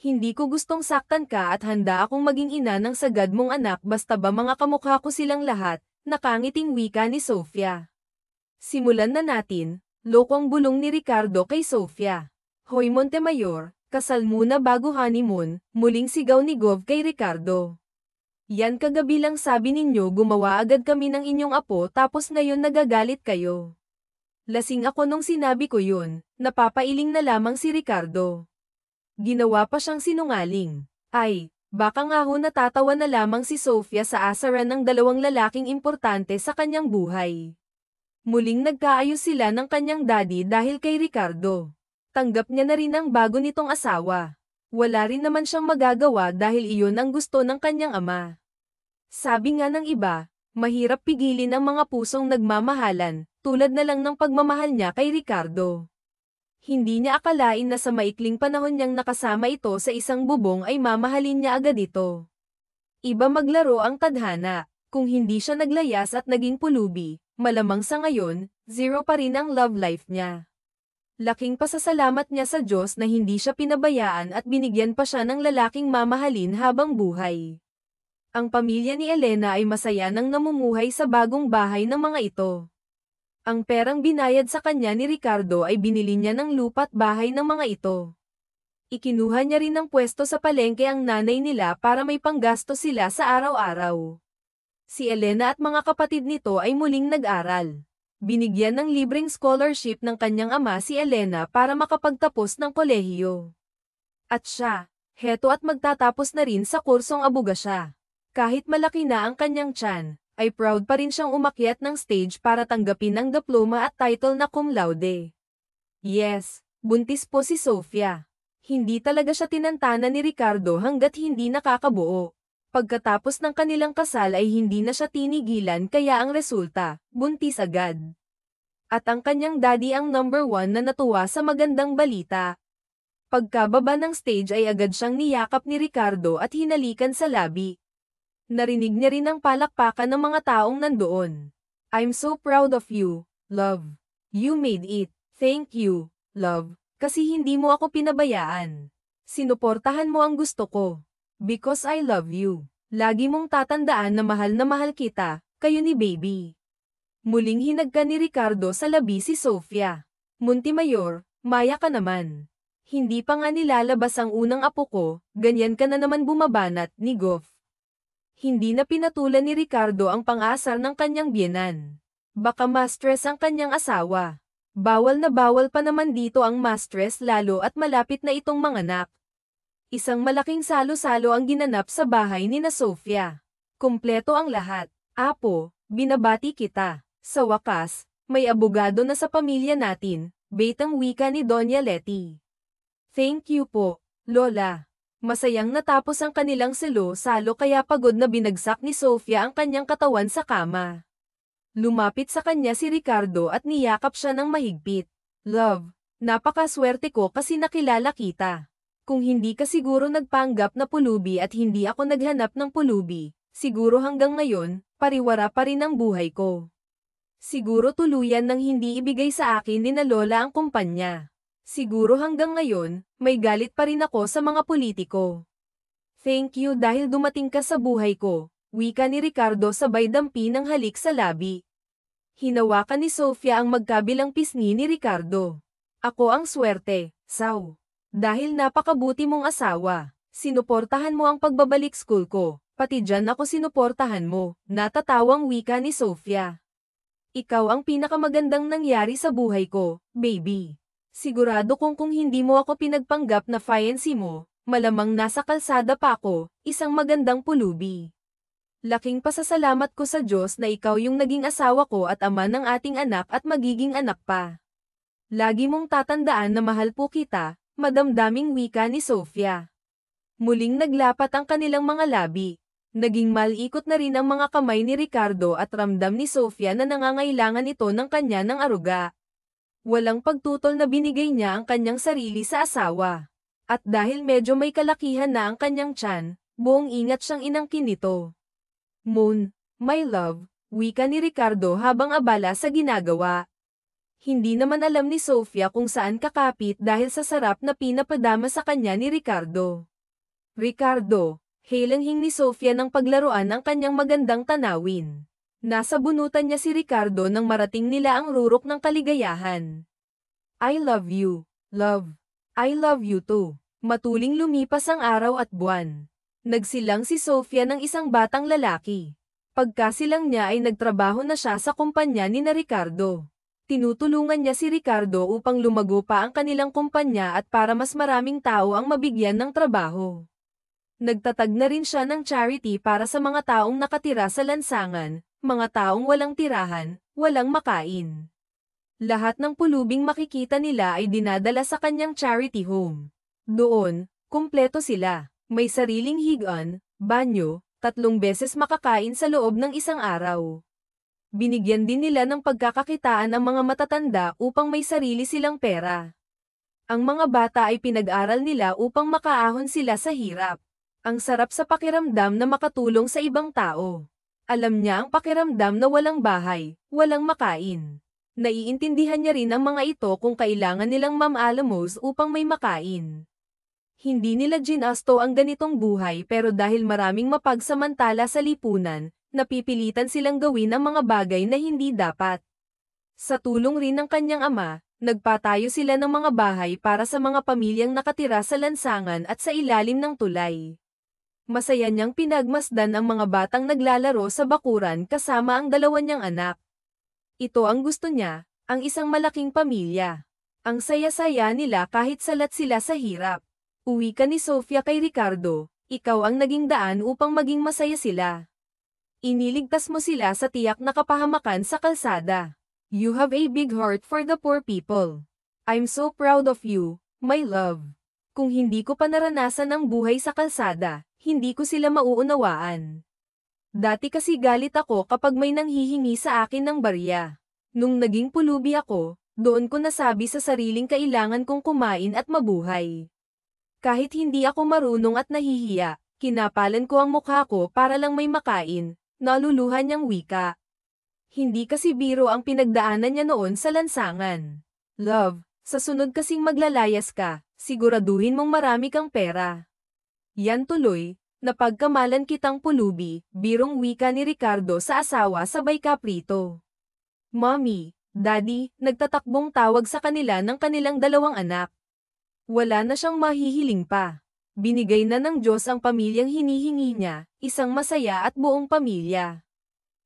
Hindi ko gustong saktan ka at handa akong maging ina ng sagad mong anak basta ba mga kamukha ko silang lahat, nakangiting wika ni Sofia. Simulan na natin, lokong bulong ni Ricardo kay Sofia. Hoy Montemayor, kasal muna bago honeymoon, muling sigaw ni Gov kay Ricardo. Yan kagabi lang sabi ninyo gumawa agad kami ng inyong apo tapos ngayon nagagalit kayo. Lasing ako nung sinabi ko yun, napapailing na lamang si Ricardo. Ginawa pa siyang sinungaling. Ay, baka nga ho natatawa na lamang si Sofia sa asaran ng 2 lalaking importante sa kanyang buhay. Muling nagkaayos sila ng kanyang daddy dahil kay Ricardo. Tanggap niya na rin ang bago nitong asawa. Wala rin naman siyang magagawa dahil iyon ang gusto ng kanyang ama. Sabi nga ng iba, mahirap pigilin ang mga pusong nagmamahalan, tulad na lang ng pagmamahal niya kay Ricardo. Hindi niya akalain na sa maikling panahon niyang nakasama ito sa isang bubong ay mamahalin niya agad ito. Iba maglaro ang tadhana, kung hindi siya naglayas at naging pulubi, malamang sa ngayon, zero pa rin ang love life niya. Laking pasasalamat niya sa Diyos na hindi siya pinabayaan at binigyan pa siya ng lalaking mamahalin habang buhay. Ang pamilya ni Elena ay masaya nang namumuhay sa bagong bahay ng mga ito. Ang perang binayad sa kanya ni Ricardo ay binili niya ng lupa at bahay ng mga ito. Ikinuha niya rin ng pwesto sa palengke ang nanay nila para may panggasto sila sa araw-araw. Si Elena at mga kapatid nito ay muling nag-aral. Binigyan ng libreng scholarship ng kanyang ama si Elena para makapagtapos ng kolehiyo. At siya, heto at magtatapos na rin sa kursong abogasya. Kahit malaki na ang kanyang tiyan, ay proud pa rin siyang umakyat ng stage para tanggapin ang diploma at title na cum laude. Yes, buntis po si Sofia. Hindi talaga siya tinantana ni Ricardo hanggat hindi nakakabuo. Pagkatapos ng kanilang kasal ay hindi na siya tinigilan kaya ang resulta, buntis agad. At ang kanyang daddy ang number 1 na natuwa sa magandang balita. Pagkababa ng stage ay agad siyang niyakap ni Ricardo at hinalikan sa labi. Narinig niya rin ang palakpakan ng mga taong nandoon. I'm so proud of you, love. You made it. Thank you, love, kasi hindi mo ako pinabayaan. Sinuportahan mo ang gusto ko. Because I love you. Lagi mong tatandaan na mahal kita, kayo ni baby. Muling hinagka ni Ricardo sa labi si Sofia. Montemayor, maya ka naman. Hindi pa nga nilalabas ang unang apo ko, ganyan ka na naman bumabanat, ni Goff. Hindi na pinatulan ni Ricardo ang pang-aasar ng kanyang biyenan. Baka ma-stress ang kanyang asawa. Bawal na bawal pa naman dito ang ma-stress lalo at malapit na itong manganak. Isang malaking salo-salo ang ginanap sa bahay ni na Sofia. Kumpleto ang lahat. Apo, binabati kita. Sa wakas, may abogado na sa pamilya natin, betang wika ni Doña Letty. Thank you po, Lola. Masayang natapos ang kanilang salo kaya pagod na binagsak ni Sofia ang kanyang katawan sa kama. Lumapit sa kanya si Ricardo at niyakap siya ng mahigpit. Love, napakaswerte ko kasi nakilala kita. Kung hindi ka siguro nagpanggap na pulubi at hindi ako naghanap ng pulubi, siguro hanggang ngayon, pariwara pa rin ang buhay ko. Siguro tuluyan nang hindi ibigay sa akin ni na Lola ang kumpanya. Siguro hanggang ngayon, may galit pa rin ako sa mga politiko. Thank you dahil dumating ka sa buhay ko, wika ni Ricardo sabay dampi ng halik sa labi. Hinawakan ni Sofia ang magkabilang pisngi ni Ricardo. Ako ang swerte, Saw. Dahil napakabuti mong asawa, sinuportahan mo ang pagbabalik school ko, pati dyan ako sinuportahan mo, natatawang wika ni Sofia. Ikaw ang pinakamagandang nangyari sa buhay ko, baby. Sigurado kung hindi mo ako pinagpanggap na fiancé mo, malamang nasa kalsada pa ako, isang magandang pulubi. Laking pasasalamat ko sa Diyos na ikaw yung naging asawa ko at ama ng ating anak at magiging anak pa. Lagi mong tatandaan na mahal po kita, madamdaming wika ni Sofia. Muling naglapat ang kanilang mga labi. Naging malikot na rin ang mga kamay ni Ricardo at ramdam ni Sofia na nangangailangan ito ng kanya ng aruga. Walang pagtutol na binigay niya ang kanyang sarili sa asawa. At dahil medyo may kalakihan na ang kanyang tiyan, buong ingat siyang inangkin nito. Moon, my love, wika ni Ricardo habang abala sa ginagawa. Hindi naman alam ni Sofia kung saan kakapit dahil sa sarap na pinapadama sa kanya ni Ricardo. Ricardo, hilanghing ni Sofia ng paglaruan ang kanyang magandang tanawin. Nasa bunutan niya si Ricardo nang marating nila ang rurok ng kaligayahan. I love you, love. I love you too. Matuling lumipas ang araw at buwan. Nagsilang si Sofia ng isang batang lalaki. Pagkasilang niya ay nagtrabaho na siya sa kumpanya ni na Ricardo. Tinutulungan niya si Ricardo upang lumago pa ang kanilang kumpanya at para mas maraming tao ang mabigyan ng trabaho. Nagtatag na rin siya ng charity para sa mga taong nakatira sa lansangan, mga taong walang tirahan, walang makain. Lahat ng pulubing makikita nila ay dinadala sa kanyang charity home. Doon, kumpleto sila. May sariling higaan, banyo, 3 beses makakain sa loob ng isang araw. Binigyan din nila ng pagkakakitaan ang mga matatanda upang may sarili silang pera. Ang mga bata ay pinag-aral nila upang makaahon sila sa hirap. Ang sarap sa pakiramdam na makatulong sa ibang tao. Alam niya ang pakiramdam na walang bahay, walang makain. Naiintindihan niya rin ang mga ito kung kailangan nilang mamaalamos upang may makain. Hindi nila ginasto ang ganitong buhay pero dahil maraming mapagsamantala sa lipunan, napipilitan silang gawin ang mga bagay na hindi dapat. Sa tulong rin ng kanyang ama, nagpatayo sila ng mga bahay para sa mga pamilyang nakatira sa lansangan at sa ilalim ng tulay. Masaya niyang pinagmasdan ang mga batang naglalaro sa bakuran kasama ang 2 niyang anak. Ito ang gusto niya, ang isang malaking pamilya. Ang saya-saya nila kahit salat sila sa hirap. Uwi ka ni Sofia kay Ricardo, ikaw ang naging daan upang maging masaya sila. Iniligtas mo sila sa tiyak na kapahamakan sa kalsada. You have a big heart for the poor people. I'm so proud of you, my love. Kung hindi ko pa naranasan ang buhay sa kalsada, hindi ko sila mauunawaan. Dati kasi galit ako kapag may nanghihingi sa akin ng barya. Nung naging pulubi ako, doon ko nasabi sa sariling kailangan kong kumain at mabuhay. Kahit hindi ako marunong at nahihiya, kinapalan ko ang mukha ko para lang may makain, naluluhan niyang wika. Hindi kasi biro ang pinagdaanan niya noon sa lansangan. Love, sa sunod kasing maglalayas ka, siguraduhin mong marami kang pera. Yan tuloy, napagkamalan kitang pulubi, birong wika ni Ricardo sa asawa sabay kaprito. Mommy, Daddy, nagtatakbong tawag sa kanila ng kanilang 2 anak. Wala na siyang mahihiling pa. Binigay na ng Diyos ang pamilyang hinihingi niya, isang masaya at buong pamilya.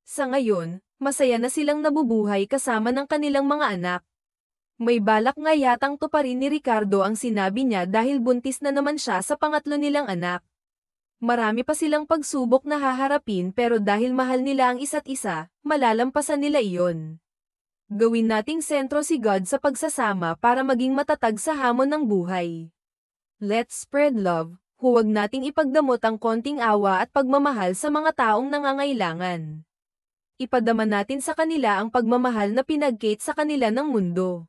Sa ngayon, masaya na silang nabubuhay kasama ng kanilang mga anak. May balak nga yatang tuparin ni Ricardo ang sinabi niya dahil buntis na naman siya sa pangatlo nilang anak. Marami pa silang pagsubok na haharapin pero dahil mahal nila ang isa't isa, malalampasan nila iyon. Gawin nating sentro si God sa pagsasama para maging matatag sa hamon ng buhay. Let's spread love, huwag nating ipagdamot ang konting awa at pagmamahal sa mga taong nangangailangan. Ipadama natin sa kanila ang pagmamahal na pinagkait sa kanila ng mundo.